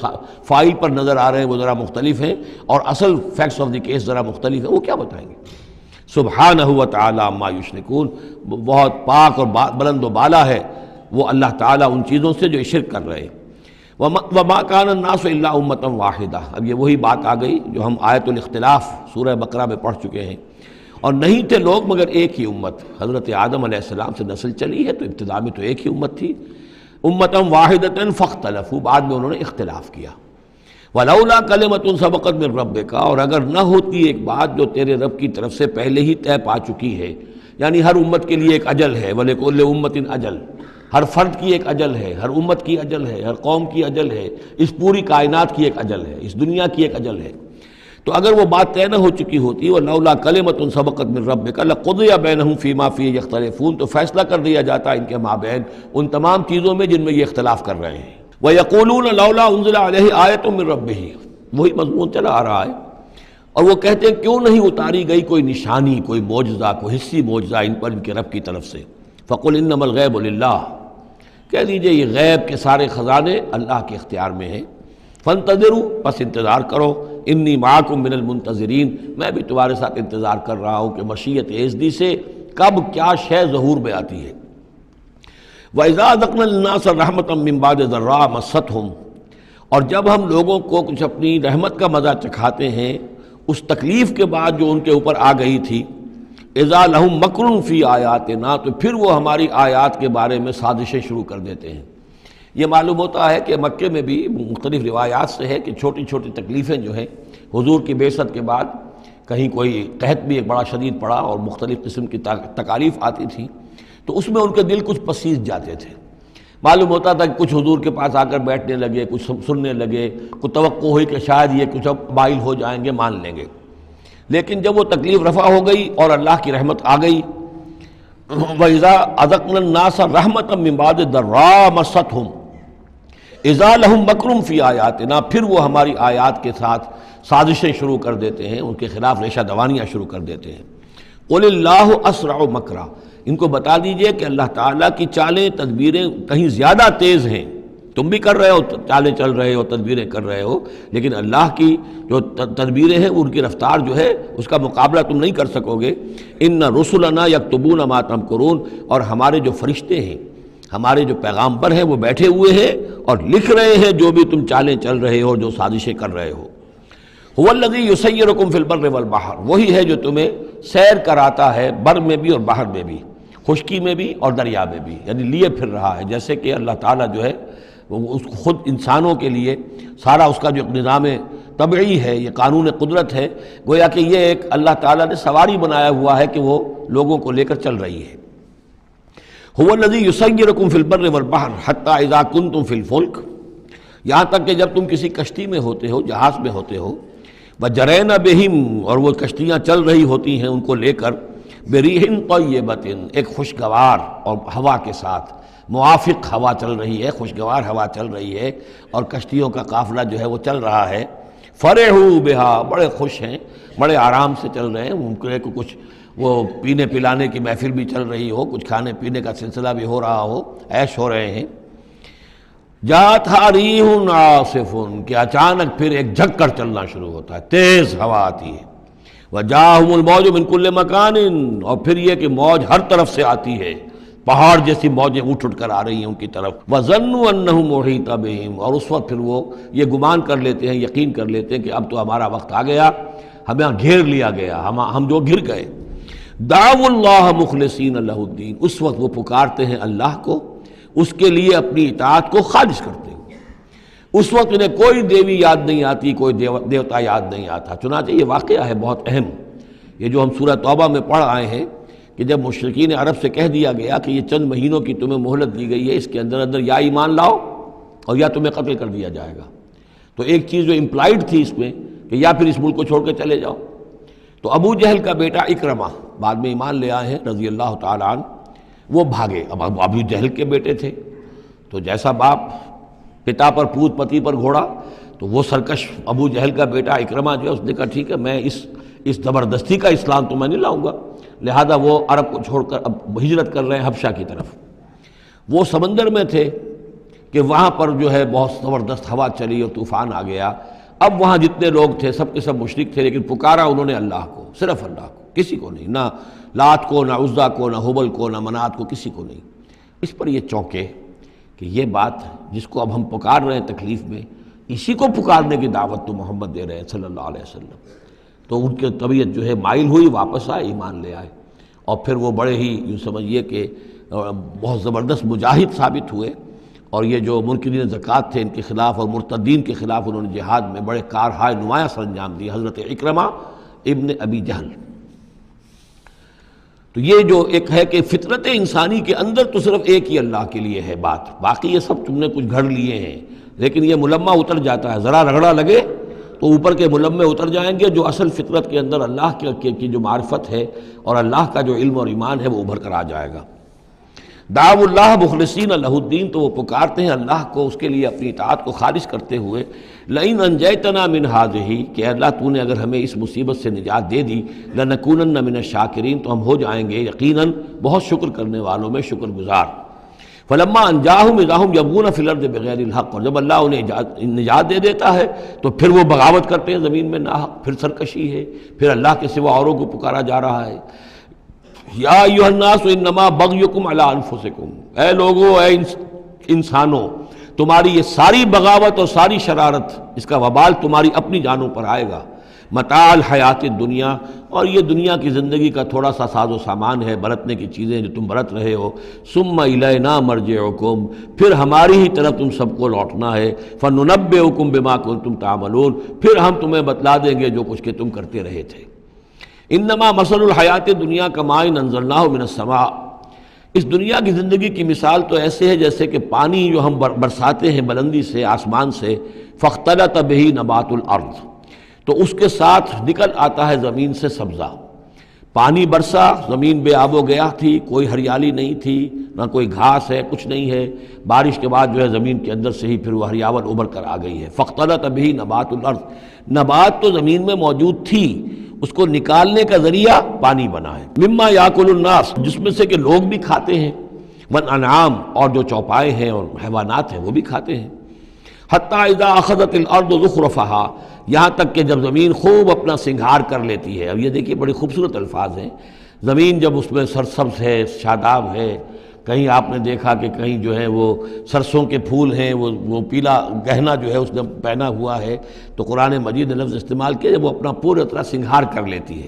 B: فائل پر نظر آ رہے ہیں وہ ذرا مختلف ہیں اور اصل فیکٹس آف دی کیس ذرا مختلف ہیں، وہ کیا بتائیں گے؟ سبحانہ و تعالی عما یشرکون، بہت پاک اور بلند و بالا ہے وہ اللہ تعالیٰ ان چیزوں سے جو شرک کر رہے ہیں. وما کان الناس الا امۃ واحدہ، اب یہ وہی بات آ گئی جو ہم آیت الاختلاف سورہ بقرہ میں پڑھ چکے ہیں. اور نہیں تھے لوگ مگر ایک ہی امت، حضرت آدم علیہ السلام سے نسل چلی ہے تو ابتدا میں تو ایک ہی امت تھی. امۃ واحدۃ فاختلفوا، بعد میں انہوں نے اختلاف کیا. ولولا کلمۃ سبقت من ربک، اور اگر نہ ہوتی ایک بات جو تیرے رب کی طرف سے پہلے ہی طے پا چکی ہے، یعنی ہر امت کے لیے ایک اجل ہے، ولکل امۃ اجل، ہر فرد کی ایک اجل ہے، ہر امت کی اجل ہے، ہر قوم کی اجل ہے، اس پوری کائنات کی ایک اجل ہے، اس دنیا کی ایک اجل ہے۔ تو اگر وہ بات طے نہ ہو چکی ہوتی وَلَوْلَا كَلِمَةٌ سَبَقَتْ مِن رَبِّكَ لَقُضِيَ بَيْنَهُمْ فِي مَا فِيهِ يَخْتَلِفُونَ، تو فیصلہ کر دیا جاتا ان کے مابین ان تمام چیزوں میں جن میں یہ اختلاف کر رہے ہیں۔ وَيَقُولُونَ لَوْلَا أُنزِلَ عَلَيْهِ آيَةٌ مِّن رَبِّهِ، وہی مضمون چلا آ رہا ہے، اور وہ کہتے ہیں کیوں نہیں اتاری گئی کوئی نشانی، کوئی معجزہ، کوئی حسی معجزہ ان پر ان کے رب کی طرف سے۔ فَقُلْ إِنَّمَا الْغَيْبُ لِلَّهِ، کہہ دیجئے یہ غیب کے سارے خزانے اللہ کے اختیار میں ہیں۔ فَانْتَظِرُوا، پس انتظار کرو، انی معکم من المنتظرین، میں بھی تمہارے ساتھ انتظار کر رہا ہوں کہ مشیت ایزدی سے کب کیا شے ظہور میں آتی ہے۔ وَإِذَا أَذَقْنَا النَّاسَ رَحْمَةً مِّن بَعْدِ ضَرَّاءَ مَسَّتْهُمْ، اور جب ہم لوگوں کو کچھ اپنی رحمت کا مزہ چکھاتے ہیں اس تکلیف کے بعد جو ان کے اوپر آ گئی تھی، اذا لہم مکر فی آیاتنا، تو پھر وہ ہماری آیات کے بارے میں سازشیں شروع کر دیتے ہیں۔ یہ معلوم ہوتا ہے کہ مکے میں بھی مختلف روایات سے ہے کہ چھوٹی چھوٹی تکلیفیں جو ہیں حضور کی بعثت کے بعد، کہیں کوئی قحط بھی ایک بڑا شدید پڑا اور مختلف قسم کی تکالیف آتی تھی، تو اس میں ان کے دل کچھ پسیج جاتے تھے۔ معلوم ہوتا تھا کہ کچھ حضور کے پاس آ کر بیٹھنے لگے، کچھ سننے لگے، کوئی توقع ہوئی کہ شاید یہ کچھ اب مائل ہو جائیں گے، مان لیں گے۔ لیکن جب وہ تکلیف رفع ہو گئی اور اللہ کی رحمت آ گئی، وَإِذَا أَذَقْنَا النَّاسَ رَحْمَةً مِّن بَعْدِ ضَرَّاءَ مَسَّتْهُمْ اذا لہم مکر فی آیاتنا، پھر وہ ہماری آیات کے ساتھ سازشیں شروع کر دیتے ہیں، ان کے خلاف ریشہ دوانیاں شروع کر دیتے ہیں۔ قل اللہ اسرع مکرا، ان کو بتا دیجئے کہ اللہ تعالیٰ کی چالیں تدبیریں کہیں زیادہ تیز ہیں۔ تم بھی کر رہے ہو، چالیں چل رہے ہو، تدبیریں کر رہے ہو، لیکن اللہ کی جو تدبیریں ہیں ان کی رفتار جو ہے اس کا مقابلہ تم نہیں کر سکو گے۔ ان رسلنا یکتبون ما تمکرون، اور ہمارے جو فرشتے ہیں، ہمارے جو پیغامبر ہیں وہ بیٹھے ہوئے ہیں اور لکھ رہے ہیں جو بھی تم چالیں چل رہے ہو، جو سازشیں کر رہے ہو۔ هو الذی یسیرکم فی البر والبحر، وہی ہے جو تمہیں سیر کراتا ہے بر میں بھی اور بحر میں بھی، خشکی میں بھی اور دریا میں بھی، یعنی لیے پھر رہا ہے۔ جیسے کہ اللہ تعالیٰ جو ہے وہ اس خود انسانوں کے لیے سارا اس کا جو نظام طبعی ہے، یہ قانون قدرت ہے، گویا کہ یہ ایک اللہ تعالیٰ نے سواری بنایا ہوا ہے کہ وہ لوگوں کو لے کر چل رہی ہے۔ هو الذی یسیرکم فی البر والبحر حتی اذا کنتم فی الفلک، یہاں تک کہ جب تم کسی کشتی میں ہوتے ہو، جہاز میں ہوتے ہو، وجرین بہم، اور وہ کشتیاں چل رہی ہوتی ہیں ان کو لے کر، بریح طیبۃ، ایک خوشگوار اور ہوا کے ساتھ، موافق ہوا چل رہی ہے، خوشگوار ہوا چل رہی ہے، اور کشتیوں کا قافلہ جو ہے وہ چل رہا ہے۔ فرحوا بہا، بڑے خوش ہیں، بڑے آرام سے چل رہے ہیں، ممکن کو کچھ وہ پینے پلانے کی محفل بھی چل رہی ہو، کچھ کھانے پینے کا سلسلہ بھی ہو رہا ہو، عیش ہو رہے ہیں۔ جاءتھا ریح عاصف، کہ اچانک پھر ایک جھک کر چلنا شروع ہوتا ہے، تیز ہوا آتی ہے۔ وجاءہم الموج من کل مکان، اور پھر یہ کہ موج ہر طرف سے آتی ہے، پہاڑ جیسی موجیں اٹھ کر آ رہی ہیں ان کی طرف۔ وظنوا انہم محیط بہم، اور اس وقت پھر وہ یہ گمان کر لیتے ہیں، یقین کر لیتے ہیں کہ اب تو ہمارا وقت آ گیا، ہمیں گھیر لیا گیا، ہم جو گر گئے۔ دعوا اللہ مخلصین لہ الدین، اس وقت وہ پکارتے ہیں اللہ کو، اس کے لیے اپنی اطاعت کو خالص کرتے ہیں۔ اس وقت انہیں کوئی دیوی یاد نہیں آتی، کوئی دیوتا یاد نہیں آتا۔ چنانچہ یہ واقعہ ہے بہت اہم، یہ جو ہم سورہ توبہ میں پڑھ آئے ہیں کہ جب مشرکین عرب سے کہہ دیا گیا کہ یہ چند مہینوں کی تمہیں مہلت دی گئی ہے، اس کے اندر اندر یا ایمان لاؤ اور یا تمہیں قتل کر دیا جائے گا، تو ایک چیز جو امپلائڈ تھی اس میں کہ یا پھر اس ملک کو چھوڑ کے چلے جاؤ۔ تو ابو جہل کا بیٹا اکرمہ بعد میں ایمان لے آئے ہیں رضی اللہ تعالیٰ عنہ، وہ بھاگے۔ اب ابو جہل کے بیٹے تھے تو جیسا باپ پتا پر پوت پتی پر گھوڑا، تو وہ سرکش ابو جہل کا بیٹا اکرمہ جو ہے اس نے کہا ٹھیک ہے، میں اس زبردستی کا اسلام تو میں نہیں لاؤں گا، لہذا وہ عرب کو چھوڑ کر اب ہجرت کر رہے ہیں حبشہ کی طرف۔ وہ سمندر میں تھے کہ وہاں پر جو ہے بہت زبردست ہوا چلی اور طوفان آ گیا۔ اب وہاں جتنے لوگ تھے سب کے سب مشرک تھے، لیکن پکارا انہوں نے اللہ کو، صرف اللہ کو، کسی کو نہیں، نہ لات کو، نہ عزا کو، نہ حبل کو، نہ منات کو، کسی کو نہیں۔ اس پر یہ چونکے کہ یہ بات جس کو اب ہم پکار رہے ہیں تکلیف میں، اسی کو پکارنے کی دعوت تو محمد دے رہے ہیں صلی اللہ علیہ وسلم۔ تو ان کی طبیعت جو ہے مائل ہوئی، واپس آئے، ایمان لے آئے، اور پھر وہ بڑے ہی یوں سمجھیے کہ بہت زبردست مجاہد ثابت ہوئے، اور یہ جو منکرین زکوٰۃ تھے ان کے خلاف اور مرتدین کے خلاف انہوں نے جہاد میں بڑے کارہائے نمایاں سر انجام دیے، حضرت اکرمہ ابن ابی جہل۔ تو یہ جو ایک ہے کہ فطرت انسانی کے اندر تو صرف ایک ہی اللہ کے لیے ہے بات، باقی یہ سب تم نے کچھ گھڑ لیے ہیں، لیکن یہ ملمہ اتر جاتا ہے، ذرا رگڑا لگے تو اوپر کے ملمے اتر جائیں گے، جو اصل فطرت کے اندر اللہ کی جو معرفت ہے اور اللہ کا جو علم اور ایمان ہے وہ ابھر کر آ جائے گا۔ دعوا اللہ مخلصین لہ الدین، تو وہ پکارتے ہیں اللہ کو اس کے لیے اپنی اطاعت کو خالص کرتے ہوئے، لئن انجیتنا من ہذہ، کہ اللہ تو نے اگر ہمیں اس مصیبت سے نجات دے دی، لنکونن من الشاکرین، تو ہم ہو جائیں گے یقیناً بہت شکر کرنے والوں میں شکر گزار۔ فلما انجاہم اذا ہم یبغون فی الارض بغیر الحق، اور جب اللہ انہیں نجات دے دیتا ہے تو پھر وہ بغاوت کرتے ہیں زمین میں ناحق، پھر سرکشی ہے، پھر اللہ کے سوا اوروں کو پکارا جا رہا ہے۔ یا ایھا الناس انما بغیکم علی انفسکم، اے لوگو، اے انسانوں، تمہاری یہ ساری بغاوت اور ساری شرارت، اس کا وبال تمہاری اپنی جانوں پر آئے گا۔ متاع الحیات الدنیا، اور یہ دنیا کی زندگی کا تھوڑا سا ساز و سامان ہے، برتنے کی چیزیں جو تم برت رہے ہو۔ ثم الینا مرجعکم، پھر ہماری ہی طرف تم سب کو لوٹنا ہے۔ فننبئکم بما کنتم تعملون، پھر ہم تمہیں بتلا دیں گے جو کچھ کہ تم کرتے رہے تھے۔ انما مثل الحیات الدنیا کماء انزلناہ من السماء، اس دنیا کی زندگی کی مثال تو ایسے ہے جیسے کہ پانی جو ہم برساتے ہیں بلندی سے آسمان سے، فاختلط بہ نبات الارض، تو اس کے ساتھ نکل آتا ہے زمین سے سبزہ۔ پانی برسا، زمین بے آب و گیا تھی، کوئی ہریالی نہیں تھی، نہ کوئی گھاس ہے، کچھ نہیں ہے، بارش کے بعد جو ہے زمین کے اندر سے ہی پھر وہ ہریاول ابھر کر آ گئی ہے۔ فاختلط بہ نبات الارض، نبات تو زمین میں موجود تھی، اس کو نکالنے کا ذریعہ پانی بنا ہے۔ مما یاکل الناس، جس میں سے کہ لوگ بھی کھاتے ہیں، والانعام، اور جو چوپائے ہیں اور حیوانات ہیں وہ بھی کھاتے ہیں۔ حتی اذا اخذت الارض زخرفها، یہاں تک کہ جب زمین خوب اپنا سنگھار کر لیتی ہے۔ اب یہ دیکھیے بڑی خوبصورت الفاظ ہیں، زمین جب اس میں سرسبز ہے، شاداب ہے، کہیں آپ نے دیکھا کہ کہیں جو ہے وہ سرسوں کے پھول ہیں، وہ پیلا گہنا جو ہے اس نے پہنا ہوا ہے، تو قرآن مجید نے لفظ استعمال کیا جب وہ اپنا پورا طرح سنگھار کر لیتی ہے۔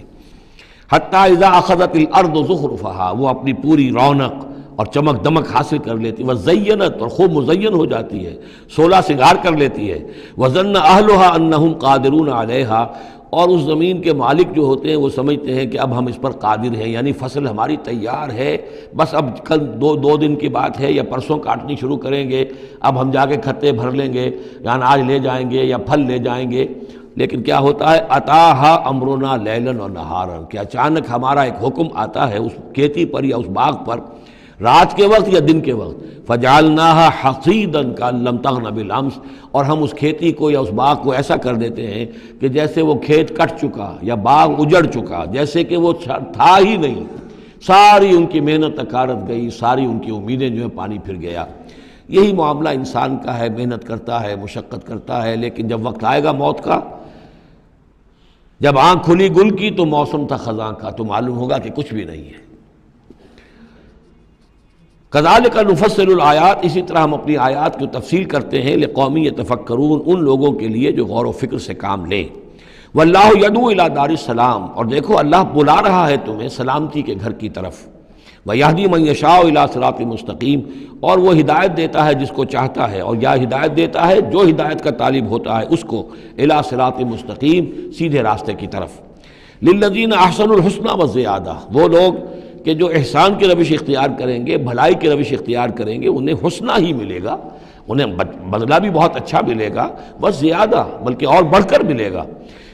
B: حتی اذا اخذت الارض زخرفها، وہ اپنی پوری رونق اور چمک دمک حاصل کر لیتی ہے، وزینت، اور خوب مزین ہو جاتی ہے، سولہ سنگھار کر لیتی ہے۔ وظن اہلها انہم قادرون علیہا، اور اس زمین کے مالک جو ہوتے ہیں وہ سمجھتے ہیں کہ اب ہم اس پر قادر ہیں، یعنی فصل ہماری تیار ہے، بس اب کل دو دن کی بات ہے یا پرسوں کاٹنی شروع کریں گے، اب ہم جا کے کھتے بھر لیں گے، یا اناج لے جائیں گے یا پھل لے جائیں گے۔ لیکن کیا ہوتا ہے، اتاہا امرنا لیلا و نہارا، کہ اچانک ہمارا ایک حکم آتا ہے اس کھیتی پر یا اس باغ پر، رات کے وقت یا دن کے وقت، فجعلناها حصیدا کأن لم تغن بالامس، اور ہم اس کھیتی کو یا اس باغ کو ایسا کر دیتے ہیں کہ جیسے وہ کھیت کٹ چکا یا باغ اجڑ چکا، جیسے کہ وہ تھا ہی نہیں، ساری ان کی محنت اکارت گئی، ساری ان کی امیدیں جو ہیں پانی پھر گیا۔ یہی معاملہ انسان کا ہے، محنت کرتا ہے، مشقت کرتا ہے، لیکن جب وقت آئے گا موت کا، جب آنکھ کھلی گل کی تو موسم تھا خزاں کا، تو معلوم ہوگا کہ کچھ بھی نہیں ہے۔ کذالک نفصل الآیات، اسی طرح ہم اپنی آیات کی تفصیل کرتے ہیں، لقوم یتفکرون، ان لوگوں کے لیے جو غور و فکر سے کام لیں۔ واللہ یدعو الی دار السلام، اور دیکھو اللہ بلا رہا ہے تمہیں سلامتی کے گھر کی طرف۔ ویہدی من یشاء الی صراط مستقیم، اور وہ ہدایت دیتا ہے جس کو چاہتا ہے، اور یا ہدایت دیتا ہے جو ہدایت کا طالب ہوتا ہے اس کو، الی صراط مستقیم، سیدھے راستے کی طرف۔ للذین احسنوا الحسنی وزیادہ، وہ لوگ کہ جو احسان کی روش اختیار کریں گے، بھلائی کی روش اختیار کریں گے، انہیں حسنہ ہی ملے گا، انہیں بدلہ بھی بہت اچھا ملے گا، بس زیادہ بلکہ اور بڑھ کر ملے گا۔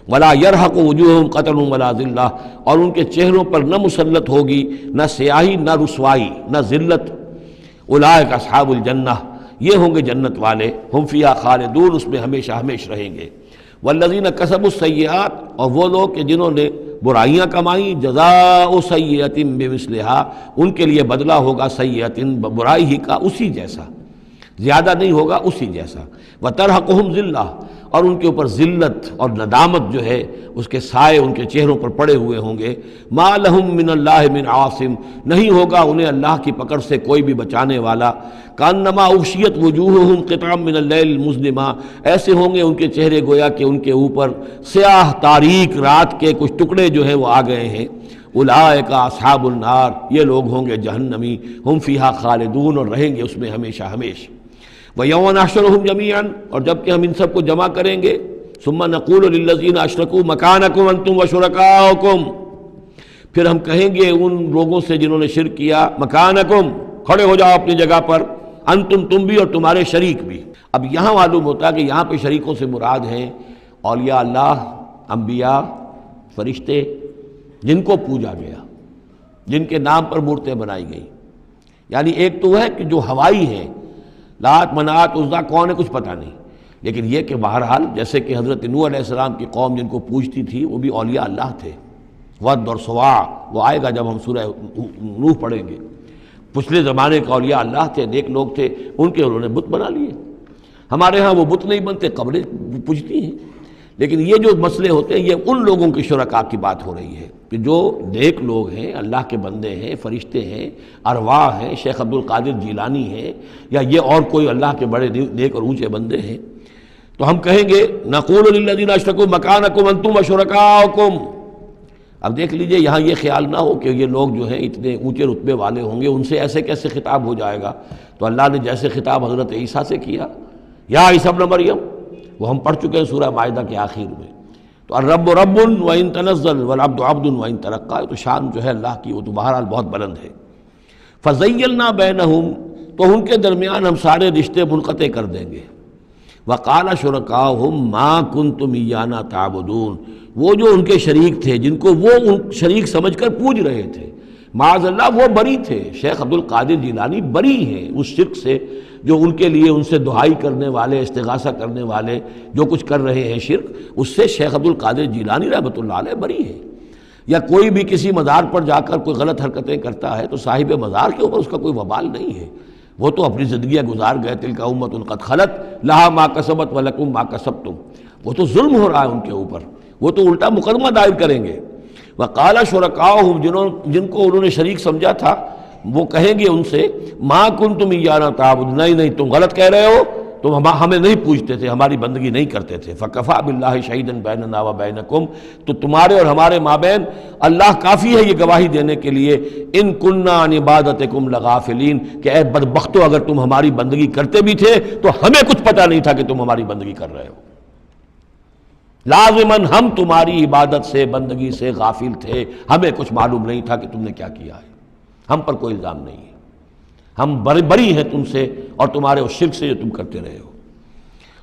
B: ولا يرهق وجوههم قتر ولا ذلہ، اور ان کے چہروں پر نہ مسلط ہوگی نہ سیاہی نہ رسوائی نہ ذلت۔ اولئک اصحاب الجنہ، یہ ہوں گے جنت والے، ہم فیہا خالدون، اس میں ہمیشہ ہمیشہ رہیں گے۔ والذین کسبوا السیئات، اور وہ لوگ کہ جنہوں نے برائیاں کمائیں، جزاء سیئۃ بمثلہا، ان کے لیے بدلہ ہوگا سیئۃ، برائی ہی کا اسی جیسا، زیادہ نہیں ہوگا، اسی جیسا۔ وترہقہم ذلہ، اور ان کے اوپر ذلت اور ندامت جو ہے اس کے سائے ان کے چہروں پر پڑے ہوئے ہوں گے۔ ما لہم من اللہ من عاصم، نہیں ہوگا انہیں اللہ کی پکڑ سے کوئی بھی بچانے والا۔ کانما اغشیت وجوہہم قطعا من اللیل المظلمہ، ایسے ہوں گے ان کے چہرے گویا کہ ان کے اوپر سیاہ تاریک رات کے کچھ ٹکڑے جو ہیں وہ آ گئے ہیں۔ اولئک اصحاب النار، یہ لوگ ہوں گے جہنمی، ہم فیہا خالدون، اور رہیں گے اس میں ہمیشہ ہمیشہ۔ وَيَوْمَ نَحْشُرُهُمْ جَمِيعًا، اور جب کہ ہم ان سب کو جمع کریں گے، ثُمَّ نَقُولُ لِلَّذِينَ أَشْرَكُوا مَكَانَكُمْ أَنْتُمْ وَشُرَكَاؤُكُمْ، پھر ہم کہیں گے ان لوگوں سے جنہوں نے شرک کیا مکانکم، کھڑے ہو جاؤ اپنی جگہ پر، انتم، تم بھی اور تمہارے شریک بھی۔ اب یہاں معلوم ہوتا ہے کہ یہاں پہ شریکوں سے مراد ہیں اولیاء اللہ، انبیاء، فرشتے، جن کو پوجا گیا، جن کے نام پر مورتیں بنائی گئی۔ یعنی ایک تو ہے کہ جو ہوائی ہیں، لات، منات، عزا کون ہے کچھ پتہ نہیں، لیکن یہ کہ بہرحال جیسے کہ حضرت نوح علیہ السلام کی قوم جن کو پوجتی تھی وہ بھی اولیاء اللہ تھے۔ ود اور سواع وہ آئے گا جب ہم سورہ نوح پڑھیں گے۔ پچھلے زمانے کے اولیاء اللہ تھے، نیک لوگ تھے، ان کے انہوں نے بت بنا لیے۔ ہمارے ہاں وہ بت نہیں بنتے، قبریں پوجتی ہیں۔ لیکن یہ جو مسئلے ہوتے ہیں یہ ان لوگوں کے شرکاء کی بات ہو رہی ہے کہ جو نیک لوگ ہیں، اللہ کے بندے ہیں، فرشتے ہیں، ارواح ہیں، شیخ عبد القادر جیلانی ہیں، یا یہ اور کوئی اللہ کے بڑے نیک اور اونچے بندے ہیں، تو ہم کہیں گے نقول للذین اشرکوا مکانکم انتم وشرکاؤکم۔ اب دیکھ لیجئے یہاں یہ خیال نہ ہو کہ یہ لوگ جو ہیں اتنے اونچے رتبے والے ہوں گے، ان سے ایسے کیسے خطاب ہو جائے گا؟ تو اللہ نے جیسے خطاب حضرت عیسیٰ سے کیا، یا عیسیٰ ابن مریم، وہ ہم پڑھ چکے ہیں سورہ مائدہ کے آخر میں۔ تو الرب رب وان تنزل والعبد عبد وان ترقى، تو شان جو ہے اللہ کی وہ تو بہرحال بہت بلند ہے۔ فزیلنا بینہم، تو ان کے درمیان ہم سارے رشتے منقطع کر دیں گے۔ وقال شرکاؤہم ما کنتم ایانا تعبدون، وہ جو ان کے شریک تھے جن کو وہ ان شریک سمجھ کر پوج رہے تھے، معاذ اللہ وہ بری تھے۔ شیخ عبد القادر جیلانی بری ہیں اس شرک سے جو ان کے لیے ان سے دعائی کرنے والے، استغاثہ کرنے والے جو کچھ کر رہے ہیں شرک، اس سے شیخ عبد القادر جیلانی رحمۃ اللہ علیہ بری ہے۔ یا کوئی بھی کسی مزار پر جا کر کوئی غلط حرکتیں کرتا ہے تو صاحب مزار کے اوپر اس کا کوئی وبال نہیں ہے، وہ تو اپنی زندگیاں گزار گئے، تلک امۃ قد خلت لہا ما کسبت ولکم ما کسبتم، وہ تو ظلم ہو رہا ہے ان کے اوپر، وہ تو الٹا مقدمہ دائر کریں گے۔ وقال شرکاؤہم، جن کو انہوں نے شریک سمجھا تھا، وہ کہیں گے ان سے ما کنتم ایانا تعبدون، نہیں تم غلط کہہ رہے ہو، تم ہمیں نہیں پوجتے تھے، ہماری بندگی نہیں کرتے تھے۔ فکفیٰ باللہ شہیدا بیننا وبینکم، تو تمہارے اور ہمارے مابین اللہ کافی ہے یہ گواہی دینے کے لیے، ان کننا عن عبادتکم لغافلین، کہ اے بدبختو اگر تم ہماری بندگی کرتے بھی تھے تو ہمیں کچھ پتہ نہیں تھا کہ تم ہماری بندگی کر رہے ہو۔ لازماً ہم تمہاری عبادت سے، بندگی سے غافل تھے، ہمیں کچھ معلوم نہیں تھا کہ تم نے کیا کیا ہے، ہم پر کوئی الزام نہیں ہے، ہم بری ہیں تم سے اور تمہارے اس شرک سے جو تم کرتے رہے ہو۔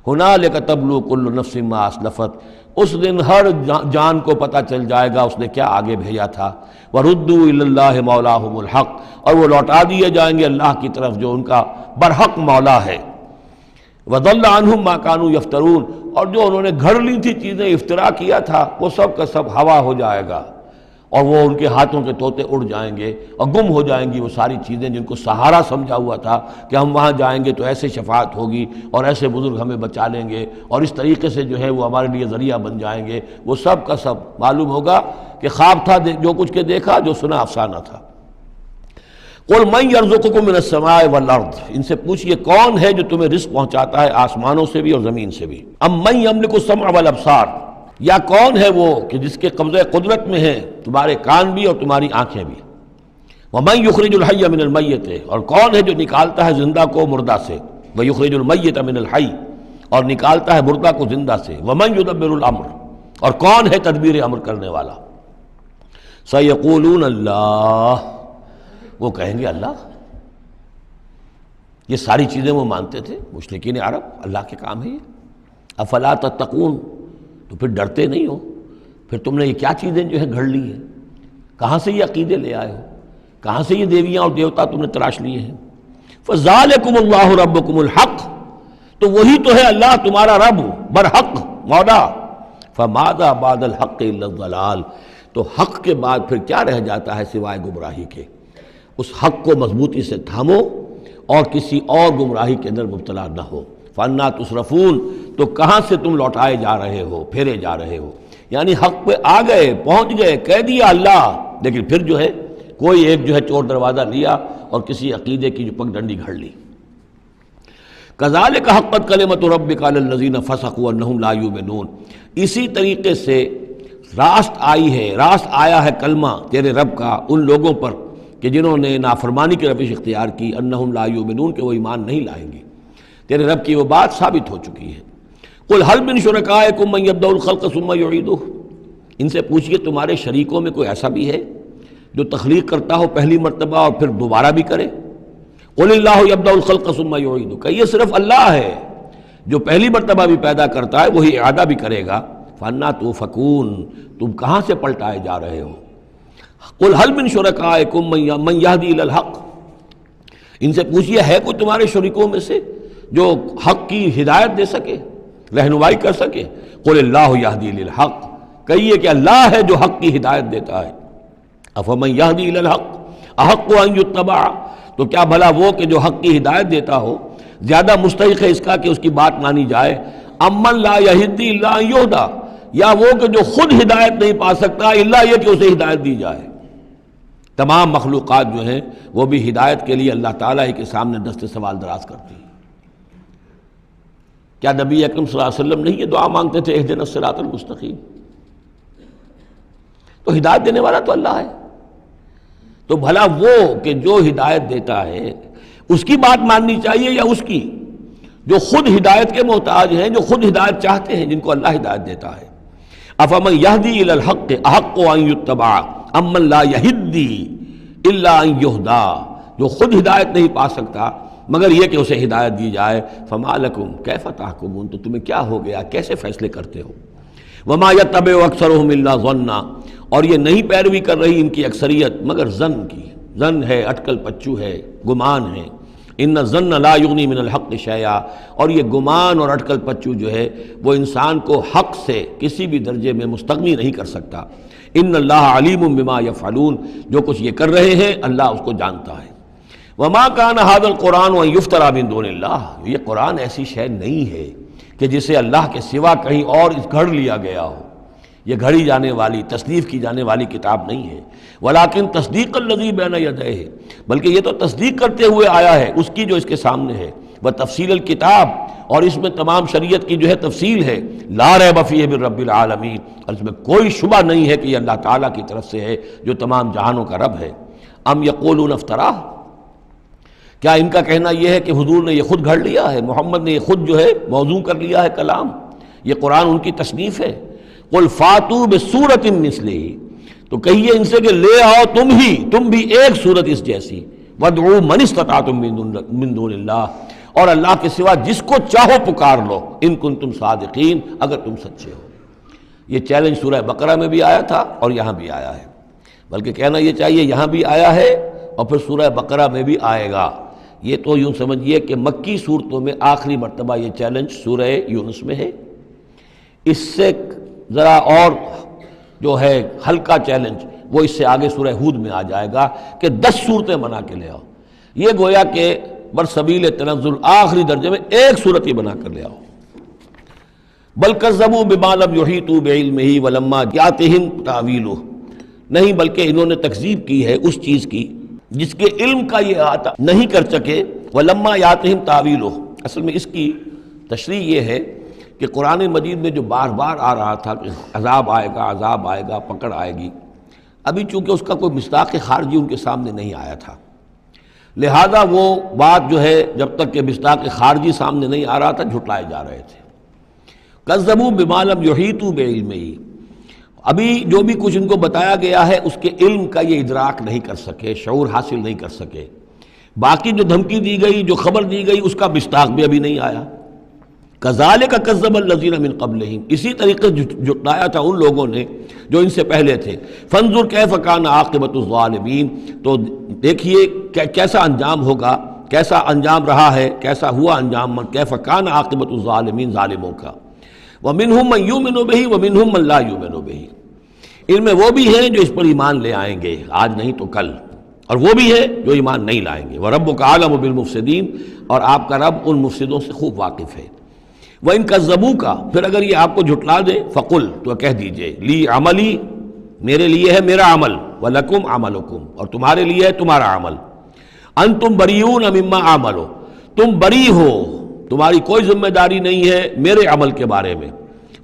B: ہنالک تبلو کل نفس ما اسلفت، اس دن ہر جان کو پتہ چل جائے گا اس نے کیا آگے بھیجا تھا۔ وردوا الی اللہ مولاہم الحق، اور وہ لوٹا دیے جائیں گے اللہ کی طرف جو ان کا برحق مولا ہے۔ وضل عنہم ما کانوا یفترون، اور جو انہوں نے گھڑ لی تھی چیزیں، افترا کیا تھا، وہ سب کا سب ہوا ہو جائے گا، اور وہ ان کے ہاتھوں کے طوطے اڑ جائیں گے اور گم ہو جائیں گی وہ ساری چیزیں جن کو سہارا سمجھا ہوا تھا کہ ہم وہاں جائیں گے تو ایسے شفاعت ہوگی اور ایسے بزرگ ہمیں بچا لیں گے اور اس طریقے سے جو ہے وہ ہمارے لیے ذریعہ بن جائیں گے، وہ سب کا سب معلوم ہوگا کہ خواب تھا، جو کچھ کے دیکھا، جو سنا افسانہ تھا۔ قل من یرزقکم من السماء والارض، ان سے پوچھئے کون ہے جو تمہیں رزق پہنچاتا ہے آسمانوں سے بھی اور زمین سے بھی۔ ام من یملک السمع والابصار، یا کون ہے وہ کہ جس کے قبضہ قدرت میں ہیں تمہارے کان بھی اور تمہاری آنکھیں بھی۔ ومن یخرج الحی من المیت، اور کون ہے جو نکالتا ہے زندہ کو مردہ سے۔ ویخرج المیت من الحی، اور نکالتا ہے مردہ کو زندہ سے۔ ومن یدبر الامر، اور کون ہے تدبیر امر کرنے والا۔ سیقولون اللہ، وہ کہیں گے اللہ۔ یہ ساری چیزیں وہ مانتے تھے مشرکین عرب، اللہ کے کام ہے یہ۔ افلا تتقون، تو پھر ڈرتے نہیں ہو، پھر تم نے یہ کیا چیزیں جو ہے گھڑ لی ہیں، کہاں سے یہ عقیدے لے آئے ہو، کہاں سے یہ دیویاں اور دیوتا تم نے تراش لیے ہیں۔ فذالکم اللہ ربکم الحق، تو وہی تو ہے اللہ تمہارا رب برحق مولا۔ فماذا بعد الحق الا الضلال، تو حق کے بعد پھر کیا رہ جاتا ہے سوائے گمراہی کے۔ اس حق کو مضبوطی سے تھامو اور کسی اور گمراہی کے اندر مبتلا نہ ہو۔ فانا تصرفون، تو کہاں سے تم لوٹائے جا رہے ہو، پھیرے جا رہے ہو، یعنی حق پہ آ گئے، پہنچ گئے، کہہ دیا اللہ، لیکن پھر جو ہے کوئی ایک جو ہے چور دروازہ لیا اور کسی عقیدے کی جو پگ ڈنڈی گھڑ لی۔ کذالک حقت کلمۃ ربک علی الذین فسقوا انہم لا یؤمنون، اسی طریقے سے راست آئی ہے، راست آیا ہے کلمہ تیرے رب کا ان لوگوں پر کہ جنہوں نے نافرمانی کی روش اختیار کی، انہم لا یؤمنون، کہ وہ ایمان نہیں لائیں گے۔ تیرے رب کی وہ بات ثابت ہو چکی ہے۔ قل هل من شرکائکم من یبدأ الخلق ثم یعیدہ، ان سے پوچھئے تمہارے شریکوں میں کوئی ایسا بھی ہے جو تخلیق کرتا ہو پہلی مرتبہ اور پھر دوبارہ بھی کرے؟ قل اللہ یبدأ الخلق ثم یعیدہ، کہ یہ صرف اللہ ہے جو پہلی مرتبہ بھی پیدا کرتا ہے وہی اعادہ بھی کرے گا۔ فانا توفکون، تم کہاں سے پلٹائے جا رہے ہو؟ قل هل من شرکائکم من یہدی الی الحق، ان سے پوچھئے ہے کوئی تمہارے شریکوں میں سے جو حق کی ہدایت دے سکے، رہنمائی کر سکے؟ قل اللہ یہدی الی الحق، کہیے کہ اللہ ہے جو حق کی ہدایت دیتا ہے۔ افمن یہدی الی الحق احق ان یتبع، تو کیا بھلا وہ کہ جو حق کی ہدایت دیتا ہو زیادہ مستحق ہے اس کا کہ اس کی بات مانی جائے؟ امن لا یہدی الا ان یہدی، یا وہ کہ جو خود ہدایت نہیں پا سکتا الا یہ کہ اسے ہدایت دی جائے۔ تمام مخلوقات جو ہیں وہ بھی ہدایت کے لیے اللہ تعالیٰ ہی کے سامنے دست سوال دراز کرتی ہیں۔ کیا نبی اکرم صلی اللہ علیہ وسلم نہیں یہ دعا مانگتے تھے اہدنا الصراط المستقیم؟ تو ہدایت دینے والا تو اللہ ہے، تو بھلا وہ کہ جو ہدایت دیتا ہے اس کی بات ماننی چاہیے یا اس کی جو خود ہدایت کے محتاج ہیں، جو خود ہدایت چاہتے ہیں، جن کو اللہ ہدایت دیتا ہے؟ افمن یہدی الی الحق احق ان یتبع امن لا یہدی الا ان یہدی، جو خود ہدایت نہیں پا سکتا مگر یہ کہ اسے ہدایت دی جائے۔ فما لکم کیف تحکمون، تو تمہیں کیا ہو گیا، کیسے فیصلے کرتے ہو؟ وما یتبع اکثرهم الا ظنا، اور یہ نہیں پیروی کر رہی ان کی اکثریت مگر ظن کی، ظن ہے، اٹکل پچو ہے، گمان ہے۔ ان الظن لا یغنی من الحق شیئا، اور یہ گمان اور اٹکل پچو جو ہے وہ انسان کو حق سے کسی بھی درجے میں مستغنی نہیں کر سکتا۔ ان اللہ علیم بما یفعلون، جو کچھ یہ کر رہے ہیں اللہ اس کو جانتا ہے۔ وما کان ھذا القرآن ان یفترى من دون اللہ، یہ قرآن ایسی شے نہیں ہے کہ جسے اللہ کے سوا کہیں اور گھڑ لیا گیا ہو، یہ گھڑی جانے والی، تصنیف کی جانے والی کتاب نہیں ہے۔ ولیکن تصدیق الذی بین یدیہ، بلکہ یہ تو تصدیق کرتے ہوئے آیا ہے اس کی جو اس کے سامنے ہے، وتفصیل الکتاب، اور اس میں تمام شریعت کی جو ہے تفصیل ہے، لا ریب فیہ من رب العالمین، اور اس میں کوئی شبہ نہیں ہے کہ یہ اللہ تعالیٰ کی طرف سے ہے جو تمام جہانوں کا رب ہے۔ ام یقولون افتراہ، کیا ان کا کہنا یہ ہے کہ حضور نے یہ خود گھڑ لیا ہے، محمد نے یہ خود جو ہے موضوع کر لیا ہے کلام، یہ قرآن ان کی تصنیف ہے؟ قل فاتوا بسورۃ مثلہ، تو کہیے ان سے کہ لے آؤ تم بھی ایک صورت اس جیسی، وادعوا من استطعتم من دون اللہ، اور اللہ کے سوا جس کو چاہو پکار لو، ان کنتم صادقین، اگر تم سچے ہو۔ یہ چیلنج سورہ بقرہ میں بھی آیا تھا اور یہاں بھی آیا ہے، بلکہ کہنا یہ چاہیے یہاں بھی آیا ہے اور پھر سورہ بقرہ میں بھی آئے گا۔ یہ تو یوں سمجھیے کہ مکی صورتوں میں آخری مرتبہ یہ چیلنج سورہ یونس میں ہے، اس سے ذرا اور جو ہے ہلکا چیلنج وہ اس سے آگے سورہ ہود میں آ جائے گا کہ 10 صورتیں بنا کے لے آؤ۔ یہ گویا کہ برسبیل تنزل آخری درجے میں ایک صورت ہی بنا کر لے آؤ۔ بل کذبوا بما لم یحیطوا بعلمہ ولما یاتہم تاویلہ، نہیں بلکہ انہوں نے تکذیب کی ہے اس چیز کی جس کے علم کا یہ احاطہ نہیں کر سکے، ولما یاتہم تاویلہ، اصل میں اس کی تشریح یہ ہے کہ قرآن مجید میں جو بار بار آ رہا تھا کہ عذاب آئے گا، پکڑ آئے گی، ابھی چونکہ اس کا کوئی مصداق خارجی ان کے سامنے نہیں آیا تھا، لہذا وہ بات جو ہے جب تک کہ مصداق خارجی سامنے نہیں آ رہا تھا جھٹلائے جا رہے تھے۔ کذبوا بما لم یحیطوا بعلمہ، ابھی جو بھی کچھ ان کو بتایا گیا ہے اس کے علم کا یہ ادراک نہیں کر سکے، شعور حاصل نہیں کر سکے۔ باقی جو دھمکی دی گئی، جو خبر دی گئی، اس کا مصداق بھی ابھی نہیں آیا۔ کذالک کذب الذین من قبلہم، اسی طریقے جھٹلایا تھا ان لوگوں نے جو ان سے پہلے تھے۔ فانظر کیف کان عاقبۃ الظالمین، تو دیکھیے کیسا انجام ہوگا، کیسا انجام رہا ہے، کیسا ہوا انجام، کیف کان عاقبۃ الظالمین، ظالموں کا۔ ومنہم من یؤمن بہ ومنہم من لا یؤمن بہ، ان میں وہ بھی ہیں جو اس پر ایمان لے آئیں گے آج نہیں تو کل، اور وہ بھی ہے جو ایمان نہیں لائیں گے۔ وَرَبُّكَ أَعْلَمُ بِالْمُفْسِدِينَ، اور آپ کا رب ان مفسدوں سے خوب واقف ہے۔ وَإِن كَذَّبُوكَ، پھر اگر یہ آپ کو جھٹلا دے، فَقُلْ، تو کہہ دیجئے، لِي عَمَلِي، میرے لیے ہے میرا عمل، وَلَكُمْ عَمَلُكُمْ، اور تمہارے لیے ہے تمہارا عمل۔ أَنْتُمْ بَرِيئُونَ مِمَّا أَعْمَلُ، تم بری ہو، تمہاری کوئی ذمہ داری نہیں ہے میرے عمل کے بارے میں۔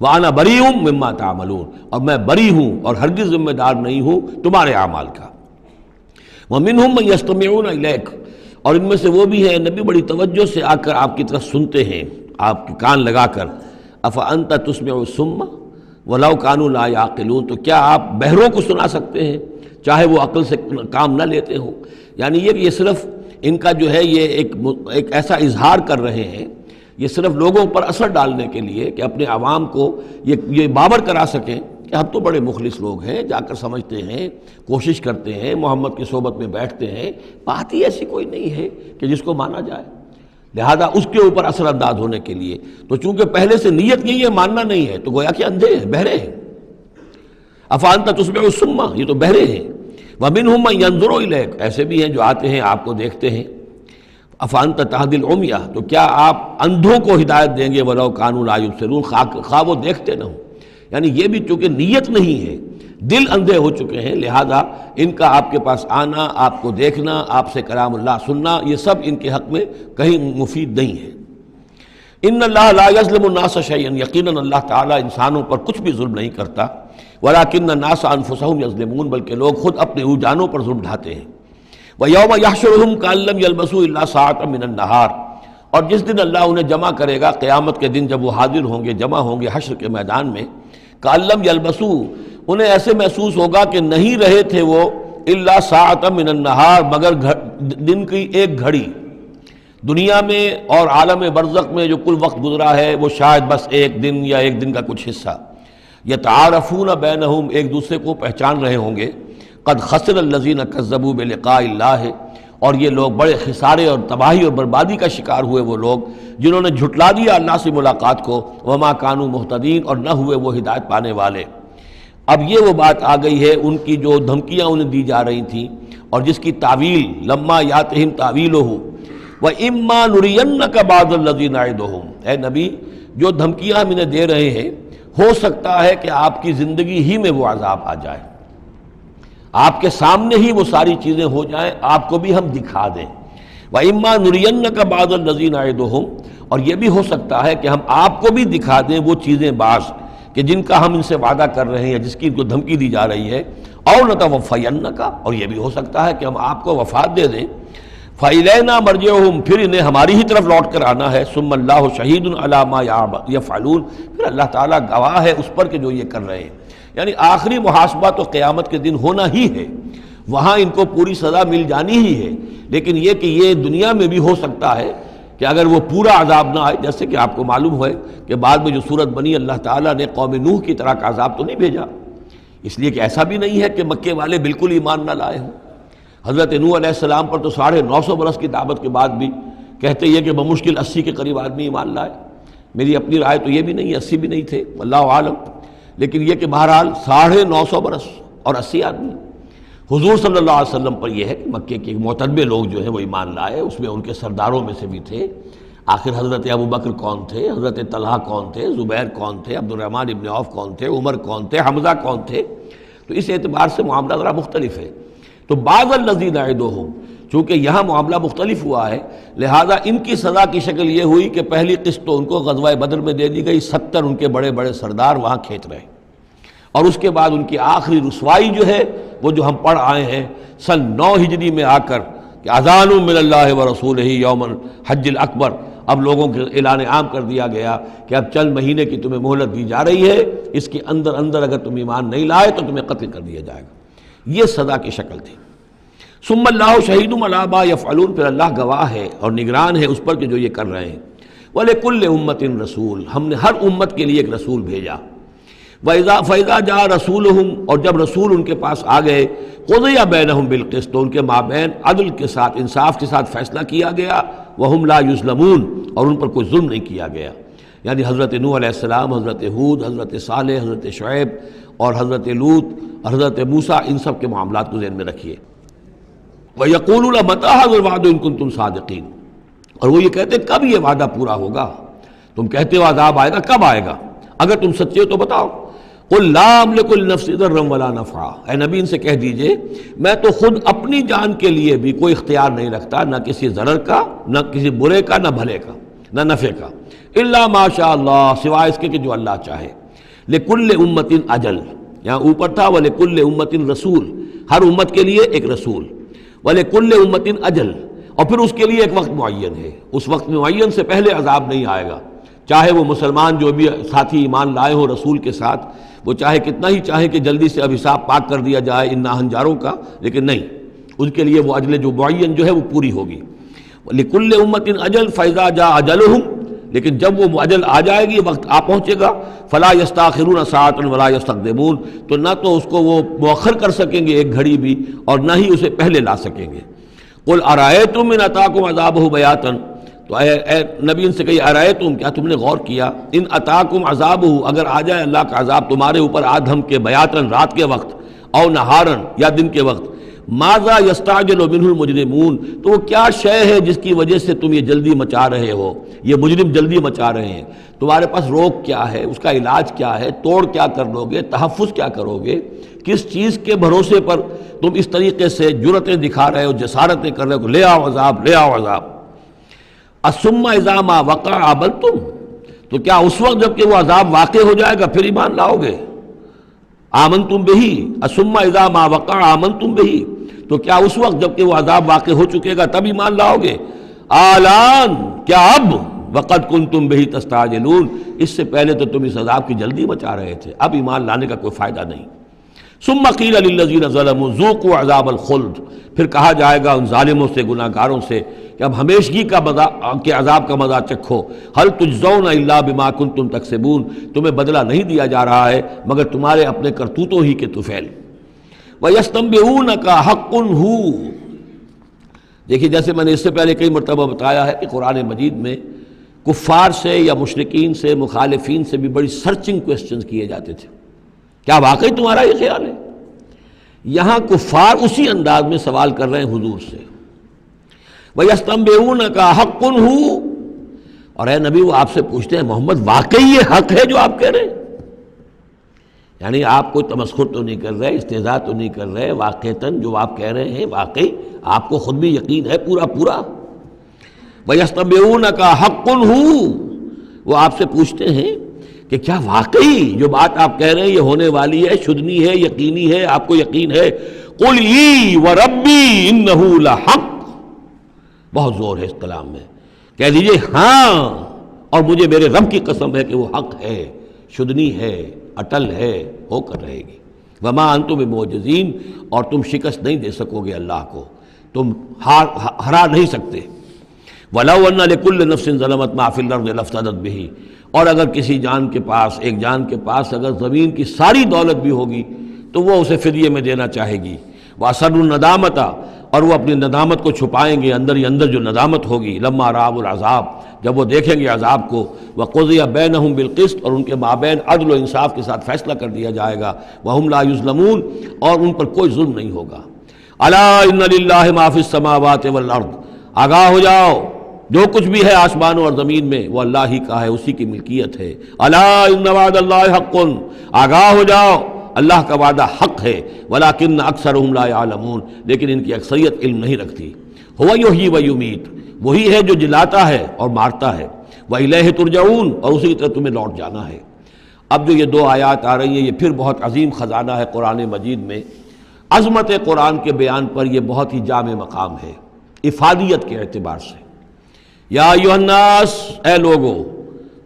B: وَأَنَا بَرِيءٌ مِّمَّا تَعْمَلُونَ، اور میں بری ہوں اور ہرگز ذمہ دار نہیں ہوں تمہارے اعمال کا۔ وَمِنْهُمْ مَن يَسْتَمِعُونَ إِلَيْكَ، اور ان میں سے وہ بھی ہیں نبی بڑی توجہ سے آ کر آپ کی طرف سنتے ہیں، آپ کے کان لگا کر۔ أَفَأَنْتَ تُسْمِعُ الصُّمَّ وَلَوْ كَانُوا لَا يَعْقِلُونَ، تو کیا آپ بہروں کو سنا سکتے ہیں چاہے وہ عقل سے کام نہ لیتے ہوں. یعنی یہ صرف ان کا جو ہے یہ ایک ایسا اظہار کر رہے ہیں، یہ صرف لوگوں پر اثر ڈالنے کے لیے کہ اپنے عوام کو یہ باور کرا سکیں کہ ہم تو بڑے مخلص لوگ ہیں، جا کر سمجھتے ہیں، کوشش کرتے ہیں، محمد کی صحبت میں بیٹھتے ہیں، بات ہی ایسی کوئی نہیں ہے کہ جس کو مانا جائے. لہذا اس کے اوپر اثر انداز ہونے کے لیے تو چونکہ پہلے سے نیت یہی ہے، ماننا نہیں ہے، تو گویا کہ اندھے ہیں، بہرے ہیں. افانت تسمع الصم، یہ تو بہرے ہیں. ومنہم من ینظر الیک، ایسے بھی ہیں جو آتے ہیں آپ کو دیکھتے ہیں. افانت تہدی العمیہ، تو کیا آپ اندھوں کو ہدایت دیں گے ولو کانوا لا یبصرون، خواہ وہ دیکھتے نہ ہوں. یعنی یہ بھی چونکہ نیت نہیں ہے، دل اندھے ہو چکے ہیں، لہذا ان کا آپ کے پاس آنا، آپ کو دیکھنا، آپ سے کلام اللہ سننا، یہ سب ان کے حق میں کہیں مفید نہیں ہے. ان اللہ لا یظلم الناس شیئا، یقیناً اللہ تعالیٰ انسانوں پر کچھ بھی ظلم نہیں کرتا. ولکن الناس انفسهم یظلمون، بلکہ لوگ خود اپنے جانوں پر ظلم ڈھاتے ہیں. وَيَوْمَ يَحْشُرُهُمْ كَأَن لَّمْ يَلْبَثُوا إِلَّا سَاعَةً مِّنَ النَّهَارِ، اور جس دن اللہ انہیں جمع کرے گا، قیامت کے دن جب وہ حاضر ہوں گے، جمع ہوں گے حشر کے میدان میں، كَأَن لَّمْ يَلْبَثُوا، انہیں ایسے محسوس ہوگا کہ نہیں رہے تھے وہ إِلَّا سَاعَةً مِّنَ النَّهَارِ، مگر دن کی ایک گھڑی. دنیا میں اور عالم برزخ میں جو کل وقت گزرا ہے وہ شاید بس ایک دن یا ایک دن کا کچھ حصہ. یتعارفون بینہم، ایک دوسرے کو پہچان رہے ہوں گے. قد خسر الذین کذبوا بلقاء اللہ، اور یہ لوگ بڑے خسارے اور تباہی اور بربادی کا شکار ہوئے وہ لوگ جنہوں نے جھٹلا دیا اللہ سے ملاقات کو. وما کانوا مہتدین، اور نہ ہوئے وہ ہدایت پانے والے. اب یہ وہ بات آ گئی ہے ان کی جو دھمکیاں انہیں دی جا رہی تھیں اور جس کی تعویل لما یاتہم تعویلہ وَإِمَّا نُرِيَنَّكَ بَعْضَ الَّذِي نَعِدُهُمْ، اے نبی جو دھمکیاں ہم انہیں دے رہے ہیں، ہو سکتا ہے کہ آپ کی زندگی ہی میں وہ عذاب آ جائے، آپ کے سامنے ہی وہ ساری چیزیں ہو جائیں، آپ کو بھی ہم دکھا دیں. وَإِمَّا نُرِيَنَّكَ بَعْضَ الَّذِي نَعِدُهُمْ، اور یہ بھی ہو سکتا ہے کہ ہم آپ کو بھی دکھا دیں وہ چیزیں بعض کہ جن کا ہم ان سے وعدہ کر رہے ہیں، جس کی ان کو دھمکی دی جا رہی ہے. اور نَتَوَفَّيَنَّكَ، اور یہ بھی ہو سکتا ہے کہ ہم آپ کو وفات دے دیں. فَإِلَيْنَا مَرْجِعُهُمْ، پھر انہیں ہماری ہی طرف لوٹ کر آنا ہے. ثُمَّ اللَّهُ شَهِيدٌ عَلَىٰ مَا يَفْعَلُونَ، پھر اللہ تعالیٰ گواہ ہے اس پر کہ جو یہ کر رہے ہیں. یعنی آخری محاسبہ تو قیامت کے دن ہونا ہی ہے، وہاں ان کو پوری سزا مل جانی ہی ہے. لیکن یہ کہ یہ دنیا میں بھی ہو سکتا ہے کہ اگر وہ پورا عذاب نہ آئے، جیسے کہ آپ کو معلوم ہے کہ بعد میں جو صورت بنی، اللہ تعالیٰ نے قوم نوح کی طرح کا عذاب تو نہیں بھیجا، اس لیے کہ ایسا بھی نہیں ہے کہ مکے والے بالکل ایمان نہ لائے ہوں. حضرت نوح علیہ السلام پر تو 950 برس کی دعوت کے بعد بھی کہتے یہ کہ بمشکل 80 کے قریب آدمی ایمان لائے. میری اپنی رائے تو یہ بھی نہیں، 80 بھی نہیں تھے، واللہ عالم. لیکن یہ کہ بہرحال 950 برس اور 80 آدمی. حضور صلی اللہ علیہ وسلم پر یہ ہے کہ مکے کے معتدبے لوگ جو ہیں وہ ایمان لائے، اس میں ان کے سرداروں میں سے بھی تھے. آخر حضرت ابو بکر کون تھے، حضرت طلحہ کون تھے، زبیر کون تھے، عبد الرحمن ابن عوف کون تھے، عمر کون تھے، حمزہ کون تھے. تو اس اعتبار سے معاملہ ذرا مختلف ہے. تو بعض الذین نعدہم، چونکہ یہاں معاملہ مختلف ہوا ہے، لہذا ان کی سزا کی شکل یہ ہوئی کہ پہلی قسط تو ان کو غزوہ بدر میں دے دی گئی، 70 ان کے بڑے بڑے سردار وہاں کھینچ رہے. اور اس کے بعد ان کی آخری رسوائی جو ہے وہ جو ہم پڑھ آئے ہیں سن 9 ہجری میں آ کر کہ اذان من اللہ ورسولہ یوم الحج الاکبر، اب لوگوں کے اعلان عام کر دیا گیا کہ اب چند مہینے کی تمہیں مہلت دی جا رہی ہے، اس کے اندر اگر تم ایمان نہیں لائے تو تمہیں قتل کر دیا جائے گا. یہ سزا کی شکل تھی. ثم اللہ شہید علی ما یفعلون، پھر اللہ گواہ ہے اور نگران ہے اس پر کہ جو یہ کر رہے ہیں. وَلِكُلِّ أُمَّةٍ رسول، ہم نے ہر امت کے لیے ایک رسول بھیجا. فَإِذَا جَاءَ رَسُولُهُمْ، اور جب رسول ان کے پاس آ گئے، قُضِيَ بَيْنَهُمْ بِالْقِسْطِ، تو ان کے مابین عدل کے ساتھ، انصاف کے ساتھ فیصلہ کیا گیا. وَهُمْ لَا يُظْلَمُونَ، اور ان پر کوئی ظلم نہیں کیا گیا. یعنی حضرت نوح علیہ السلام، حضرت ہود، حضرت صالح، حضرت شعیب اور حضرت لوط، حضرت موسیٰ، ان سب کے معاملات کو ذہن میں رکھیے. وَيَقُولُونَ مَتَىٰ هَٰذَا الْوَعْدُ إِن كُنتُمْ صَادِقِينَ، اور وہ یہ کہتے ہیں کب یہ وعدہ پورا ہوگا؟ تم کہتے ہو عذاب آئے گا، کب آئے گا؟ اگر تم سچے ہو تو بتاؤ. قُل لَا أَمْلِكُ لِنَفْسِي ضَرًّا وَلَا نَفْعًا، اے نبی ان سے کہہ دیجئے میں تو خود اپنی جان کے لیے بھی کوئی اختیار نہیں رکھتا، نہ کسی ضرر کا، نہ کسی برے کا، نہ بھلے کا، نہ نفع کا. إِلَّا مَا شَاءَ اللَّهُ، سوائے اس کے کہ جو اللہ چاہے. لِكُلِّ أُمَّةٍ أَجَلٌ، یہاں اوپر تھا وَلِكُلِّ أُمَّةٍ رسول، ہر امت کے لیے ایک رسول. وَلِكُلِّ أُمَّةٍ أَجَلٌ، اور پھر اس کے لیے ایک وقت معین ہے، اس وقت معین سے پہلے عذاب نہیں آئے گا. چاہے وہ مسلمان جو بھی ساتھی ایمان لائے ہوں رسول کے ساتھ، وہ چاہے کتنا ہی چاہیں کہ جلدی سے اب حساب پاک کر دیا جائے ان ناہنجاروں کا، لیکن نہیں، ان کے لیے وہ اجل جو معین جو ہے وہ پوری ہوگی۔ لِكُلِّ أُمَّةٍ أَجَلٌ فَإِذَا جَاءَ أَجَلُهُمْ، لیکن جب وہ اجل آ جائے گی، وقت آ پہنچے گا، فَلَا يَسْتَأْخِرُونَ سَاعَةً وَلَا يَسْتَقْدِمُونَ، تو نہ تو اس کو وہ مؤخر کر سکیں گے ایک گھڑی بھی، اور نہ ہی اسے پہلے لا سکیں گے۔ قُلْ أَرَأَيْتُمْ إِنْ أَتَاكُمْ عَذَابُهُ بَيَاتًا، تو اے نبی ان سے کہیے أَرَأَيْتُمْ، کیا تم نے غور کیا، إِنْ أَتَاكُمْ عَذَابُهُ، اگر آ جائے اللہ کا عذاب تمہارے اوپر آدھم کے، بیاتن رات کے وقت، او نہارن یا دن کے وقت، ماذا یستعجل منہ المجرمون، تو وہ کیا شے ہے جس کی وجہ سے تم یہ جلدی مچا رہے ہو، یہ مجرم جلدی مچا رہے ہیں، تمہارے پاس روک کیا ہے، اس کا علاج کیا ہے، توڑ کیا کر لو گے، تحفظ کیا کرو گے، کس چیز کے بھروسے پر تم اس طریقے سے جرتیں دکھا رہے ہو، جسارتیں کر رہے ہو، لے آؤ عذاب، لے آؤ عذاب۔ الثم اذا ما وقع عبلتم، تو کیا اس وقت جب کہ وہ عذاب واقع ہو جائے گا پھر ایمان لاؤ گے؟ آمنتم بہی، الثم اذا ما وقع آمنتم بہی، تو کیا اس وقت جب کہ وہ عذاب واقع ہو چکے گا تب ایمان لاؤ گے؟ آلان، کیا اب؟ وقد کنتم بہی تستعجلون، اس سے پہلے تو تم اس عذاب کی جلدی مچا رہے تھے، اب ایمان لانے کا کوئی فائدہ نہیں۔ ثم قیل للذین ظلموا ذوقوا عذاب الخلد، پھر کہا جائے گا ان ظالموں سے، گناہ گاروں سے کہ اب ہمیشگی کا کے عذاب کا مزہ چکھو، هل تجزون الا بما کنتم تکسبون، تمہیں بدلہ نہیں دیا جا رہا ہے مگر تمہارے اپنے کرتوتوں ہی کے طفیل۔ وَيَسْتَنبِئُونَكَ حَقٌّ هُوَ، دیکھیے جیسے میں نے اس سے پہلے کئی مرتبہ بتایا ہے کہ قرآن مجید میں کفار سے یا مشرکین سے، مخالفین سے بھی بڑی سرچنگ کوسچنز کیے جاتے تھے، کیا واقعی تمہارا یہ خیال ہے؟ یہاں کفار اسی انداز میں سوال کر رہے ہیں حضور سے، وَيَسْتَنبِئُونَكَ حَقٌّ هُوَ، اور اے نبی وہ آپ سے پوچھتے ہیں محمد واقعی یہ حق ہے جو آپ کہہ رہے ہیں؟ یعنی آپ کوئی تمسخر تو نہیں کر رہے، استہزاء تو نہیں کر رہے، واقعتاً جو آپ کہہ رہے ہیں واقعی آپ کو خود بھی یقین ہے پورا پورا؟ وَيَسْتَنبِئُونَكَ حَقٌّ هُوَ، وہ آپ سے پوچھتے ہیں کہ کیا واقعی جو بات آپ کہہ رہے ہیں یہ ہونے والی ہے، شدنی ہے، یقینی ہے، آپ کو یقین ہے؟ قُلْ ای وَرَبِّی إِنَّهُ لَحَقٌّ، بہت زور ہے اس کلام میں، کہہ دیجئے ہاں اور مجھے میرے رب کی قسم ہے کہ وہ حق ہے، شدنی ہے، اٹل ہے، ہو کر رہے گی۔ وما انتم بمعجزین، اور تم شکست نہیں دے سکو گے اللہ کو، تم ہرا نہیں سکتے۔ وَلَوْ أَنَّ لِكُلِّ نَفْسٍ ظَلَمَتْ مَا فِي الْأَرْضِ لَافْتَدَتْ بِهِ، اور اگر کسی جان کے پاس، ایک جان کے پاس اگر زمین کی ساری دولت بھی ہوگی تو وہ اسے فدیے میں دینا چاہے گی۔ وَأَسَرُّوا النَّدَامَةَ، اور وہ اپنی ندامت کو چھپائیں گے، اندر ہی اندر جو ندامت ہوگی، لَمَّا رَأَوُا الْعَذَابَ، جب وہ دیکھیں گے عذاب کو، وَقُضِيَ بَيْنَهُم بِالْقِسْطِ، اور ان کے مابین عدل و انصاف کے ساتھ فیصلہ کر دیا جائے گا، وَهُمْ لَا يُظْلَمُونَ، اور ان پر کوئی ظلم نہیں ہوگا۔ أَلَا إِنَّ لِلَّهِ مَا فِي السَّمَاوَاتِ وَالْأَرْضِ، آگاہ ہو جاؤ، جو کچھ بھی ہے آسمانوں اور زمین میں وہ اللہ ہی کا ہے، اسی کی ملکیت ہے۔ الا ان وعد اللہ حق، آگاہ ہو جاؤ اللہ کا وعدہ حق ہے، ولکن اکثرهم لا يعلمون، لیکن ان کی اکثریت علم نہیں رکھتی۔ هو یحیی و یمیت، وہی ہے جو جلاتا ہے اور مارتا ہے، وإلیہ ترجعون، اور اسی طرح تمہیں لوٹ جانا ہے۔ اب جو یہ دو آیات آ رہی ہیں یہ پھر بہت عظیم خزانہ ہے قرآن مجید میں، عظمت قرآن کے بیان پر یہ بہت ہی جامع مقام ہے افادیت کے اعتبار سے۔ یا ایھا الناس، اے لوگو،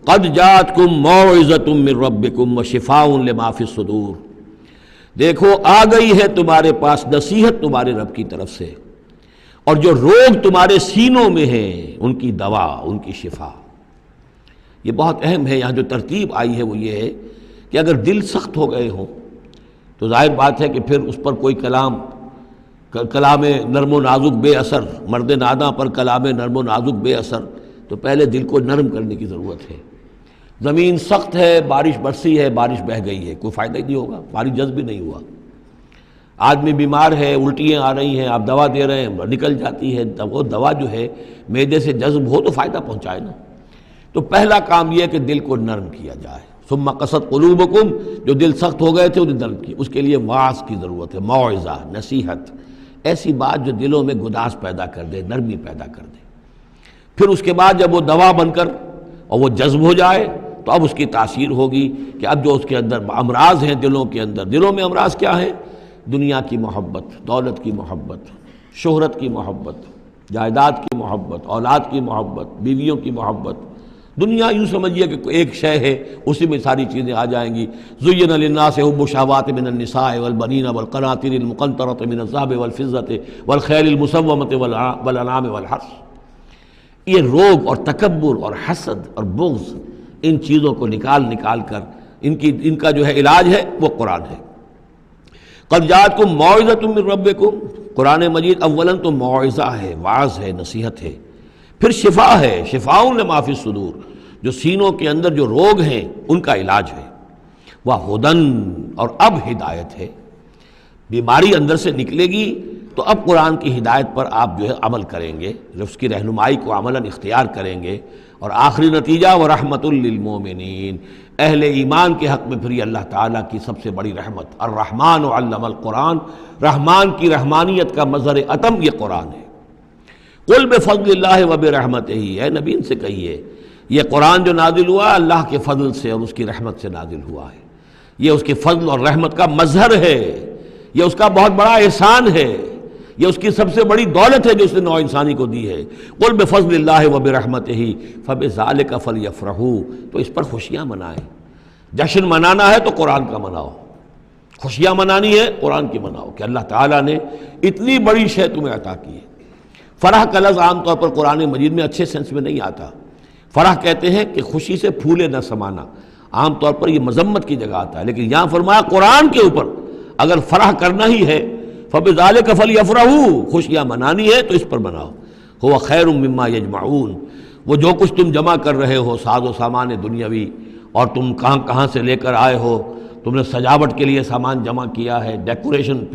B: قد جاءتکم موعظۃ من ربکم وشفاء لما فی الصدور، دیکھو آ گئی ہے تمہارے پاس نصیحت تمہارے رب کی طرف سے، اور جو روگ تمہارے سینوں میں ہیں ان کی دوا، ان کی شفا۔ یہ بہت اہم ہے، یہاں جو ترتیب آئی ہے وہ یہ ہے کہ اگر دل سخت ہو گئے ہوں تو ظاہر بات ہے کہ پھر اس پر کوئی کلام نرم و نازک بے اثر، مرد ناداں پر کلام نرم و نازک بے اثر، تو پہلے دل کو نرم کرنے کی ضرورت ہے۔ زمین سخت ہے، بارش برسی ہے، بارش بہہ گئی ہے، کوئی فائدہ ہی نہیں ہوگا، بارش جذب بھی نہیں ہوا۔ آدمی بیمار ہے، الٹیاں آ رہی ہیں، آپ دوا دے رہے ہیں، نکل جاتی ہے، وہ دوا جو ہے معدے سے جذب ہو تو فائدہ پہنچائے نا۔ تو پہلا کام یہ ہے کہ دل کو نرم کیا جائے۔ ثم قست قلوبکم، جو دل سخت ہو گئے تھے انہیں نرم کیا، اس کے لیے واعظ کی ضرورت ہے، موعظہ، نصیحت، ایسی بات جو دلوں میں گداز پیدا کر دے، نرمی پیدا کر دے۔ پھر اس کے بعد جب وہ دوا بن کر اور وہ جذب ہو جائے تو اب اس کی تاثیر ہوگی کہ اب جو اس کے اندر امراض ہیں دلوں کے اندر، دلوں میں امراض کیا ہیں؟ دنیا کی محبت، دولت کی محبت، شہرت کی محبت، جائیداد کی محبت، اولاد کی محبت، بیویوں کی محبت، دنیا یوں سمجھیے کہ ایک شے ہے، اسی میں ساری چیزیں آ جائیں گی۔ زُيِّنَ لِلنَّاسِ حُبُّ الشَّهَوَاتِ مِنَ النِّسَاءِ وَالْبَنِينَ وَالْقَنَاطِيرِ الْمُقَنطَرَةِ مِنَ الذَّهَبِ وَالْفِضَّةِ وَالْخَيْلِ الْمُسَوَّمَةِ وَالْأَنْعَامِ وَالْحَرْثِ۔ یہ روب اور تکبر اور حسد اور بغض، ان چیزوں کو نکال کر ان کا جو ہے علاج ہے وہ قرآن ہے۔ قد جاءتکم موعظۃ من ربکم، قرآن مجید اولاً تو موعظہ ہے، واعظ ہے، نصیحت ہے، پھر شفا ہے، شفاء لما فی الصدور، جو سینوں کے اندر جو روگ ہیں ان کا علاج ہے، وہدن، اور اب ہدایت ہے۔ بیماری اندر سے نکلے گی تو اب قرآن کی ہدایت پر آپ جو ہے عمل کریں گے، اس کی رہنمائی کو عملاً اختیار کریں گے، اور آخری نتیجہ وَرَحْمَةٌ لِّلْمُؤْمِنِينَ، اہل ایمان کے حق میں پھر یہ اللہ تعالیٰ کی سب سے بڑی رحمت، الرحمن علم القرآن، رحمان کی رحمانیت کا مظہر اتم یہ قرآن ہے۔ قل بفضل اللہ وبرحمتہ، اے نبی ان سے کہیے یہ قرآن جو نازل ہوا اللہ کے فضل سے اور اس کی رحمت سے نازل ہوا ہے، یہ اس کے فضل اور رحمت کا مظہر ہے، یہ اس کا بہت بڑا احسان ہے، یہ اس کی سب سے بڑی دولت ہے جو اس نے نوع انسانی کو دی ہے۔ قل بفضل اللہ وبرحمتہ فبذلک فلیفرحوا، تو اس پر خوشیاں منائیں۔ جشن منانا ہے تو قرآن کا مناؤ، خوشیاں منانی ہے قرآن کی مناؤ کہ اللہ تعالیٰ نے اتنی بڑی شے تمہیں عطا کی ہے۔ فرح کا لفظ عام طور پر قرآن مجید میں اچھے سینس میں نہیں آتا۔ فرح کہتے ہیں کہ خوشی سے پھولے نہ سمانا، عام طور پر یہ مذمت کی جگہ آتا ہے، لیکن یہاں فرمایا قرآن کے اوپر اگر فرح کرنا ہی ہے فَبِذَلِكَ فَلْيَفْرَحُوا، خوشیاں منانی ہے تو اس پر مناؤ۔ هُوَ خَيْرٌ مِّمَّا يَجْمَعُونَ، وہ جو کچھ تم جمع کر رہے ہو ساز و سامان دنیاوی، اور تم کہاں سے لے کر آئے ہو، تم نے سجاوٹ کے لیے سامان جمع کیا ہے، ڈیکوریشن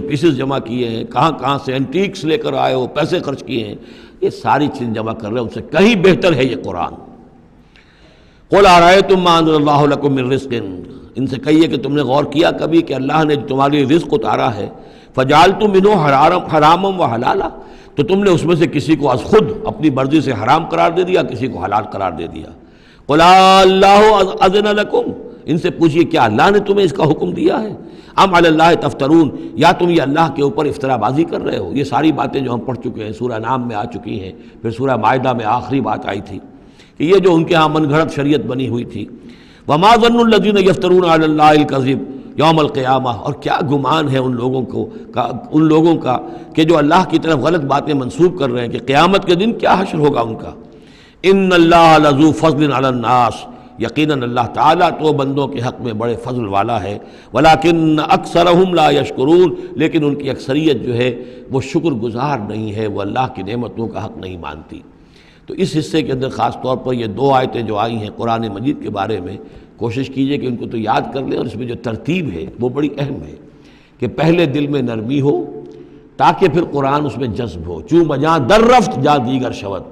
B: پیسز جمع کیے ہیں، کہاں سے اینٹیکس لے کر آئے ہو، پیسے خرچ کیے ہیں، یہ ساری چیز جمع کر رہے ہو، ان سے کہیں بہتر ہے یہ قرآن۔ قُلْ أَرَأَيْتُم مَّا أَنزَلَ اللَّهُ لَكُم مِّن رِّزْقٍ، ان سے کہیے کہ تم نے غور کیا کبھی کہ اللہ نے تمہارے لیے رزق اتارا ہے، فَجَعَلْتُم مِّنْهُ حَرَامًا وَحَلَالًا، تو تم نے اس میں سے کسی کو از خود اپنی مرضی سے حرام قرار دے دیا، کسی کو حلال قرار دے دیا۔ قُلْ اللَّهُ أَذِنَ لَكُمْ، ان سے پوچھئے کیا اللہ نے تمہیں اس کا حکم دیا ہے؟ ام علی اللہ تفترون، یا تم یہ اللہ کے اوپر افترا بازی کر رہے ہو؟ یہ ساری باتیں جو ہم پڑھ چکے ہیں، سورہ نام میں آ چکی ہیں، پھر سورہ مائدہ میں آخری بات آئی تھی کہ یہ جو ان کے ہاں من گھڑت شریعت بنی ہوئی تھی، وما ظن الذین یفترون علی اللہ الکذب یوم القیامہ، اور کیا گمان ہے ان لوگوں کا کہ جو اللہ کی طرف غلط باتیں منسوب کر رہے ہیں کہ قیامت کے دن کیا حشر ہوگا ان کا۔ ان اللہ لذو فضل علی الناس، یقیناً اللہ تعالیٰ تو بندوں کے حق میں بڑے فضل والا ہے، ولیکن اکثرہم لا یشکرون، لیکن ان کی اکثریت جو ہے وہ شکر گزار نہیں ہے، وہ اللہ کی نعمتوں کا حق نہیں مانتی۔ تو اس حصے کے اندر خاص طور پر یہ دو آیتیں جو آئی ہیں قرآن مجید کے بارے میں، کوشش کیجئے کہ ان کو تو یاد کر لیں، اور اس میں جو ترتیب ہے وہ بڑی اہم ہے کہ پہلے دل میں نرمی ہو تاکہ پھر قرآن اس میں جذب ہو۔ چوں بجاں در رفت جا دیگر شود،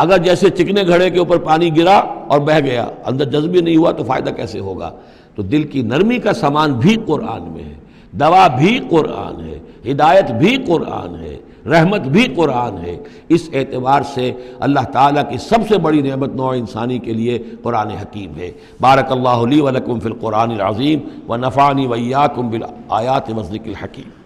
B: اگر جیسے چکنے گھڑے کے اوپر پانی گرا اور بہہ گیا، اندر جذب ہی نہیں ہوا تو فائدہ کیسے ہوگا؟ تو دل کی نرمی کا سامان بھی قرآن میں ہے، دوا بھی قرآن ہے، ہدایت بھی قرآن ہے، رحمت بھی قرآن ہے۔ اس اعتبار سے اللہ تعالیٰ کی سب سے بڑی نعمت نوع انسانی کے لیے قرآن حکیم ہے۔ بارک اللہ لی و لکم فی القرآن العظیم و نفعنی و ایاکم بالآیات والذکر الحکیم۔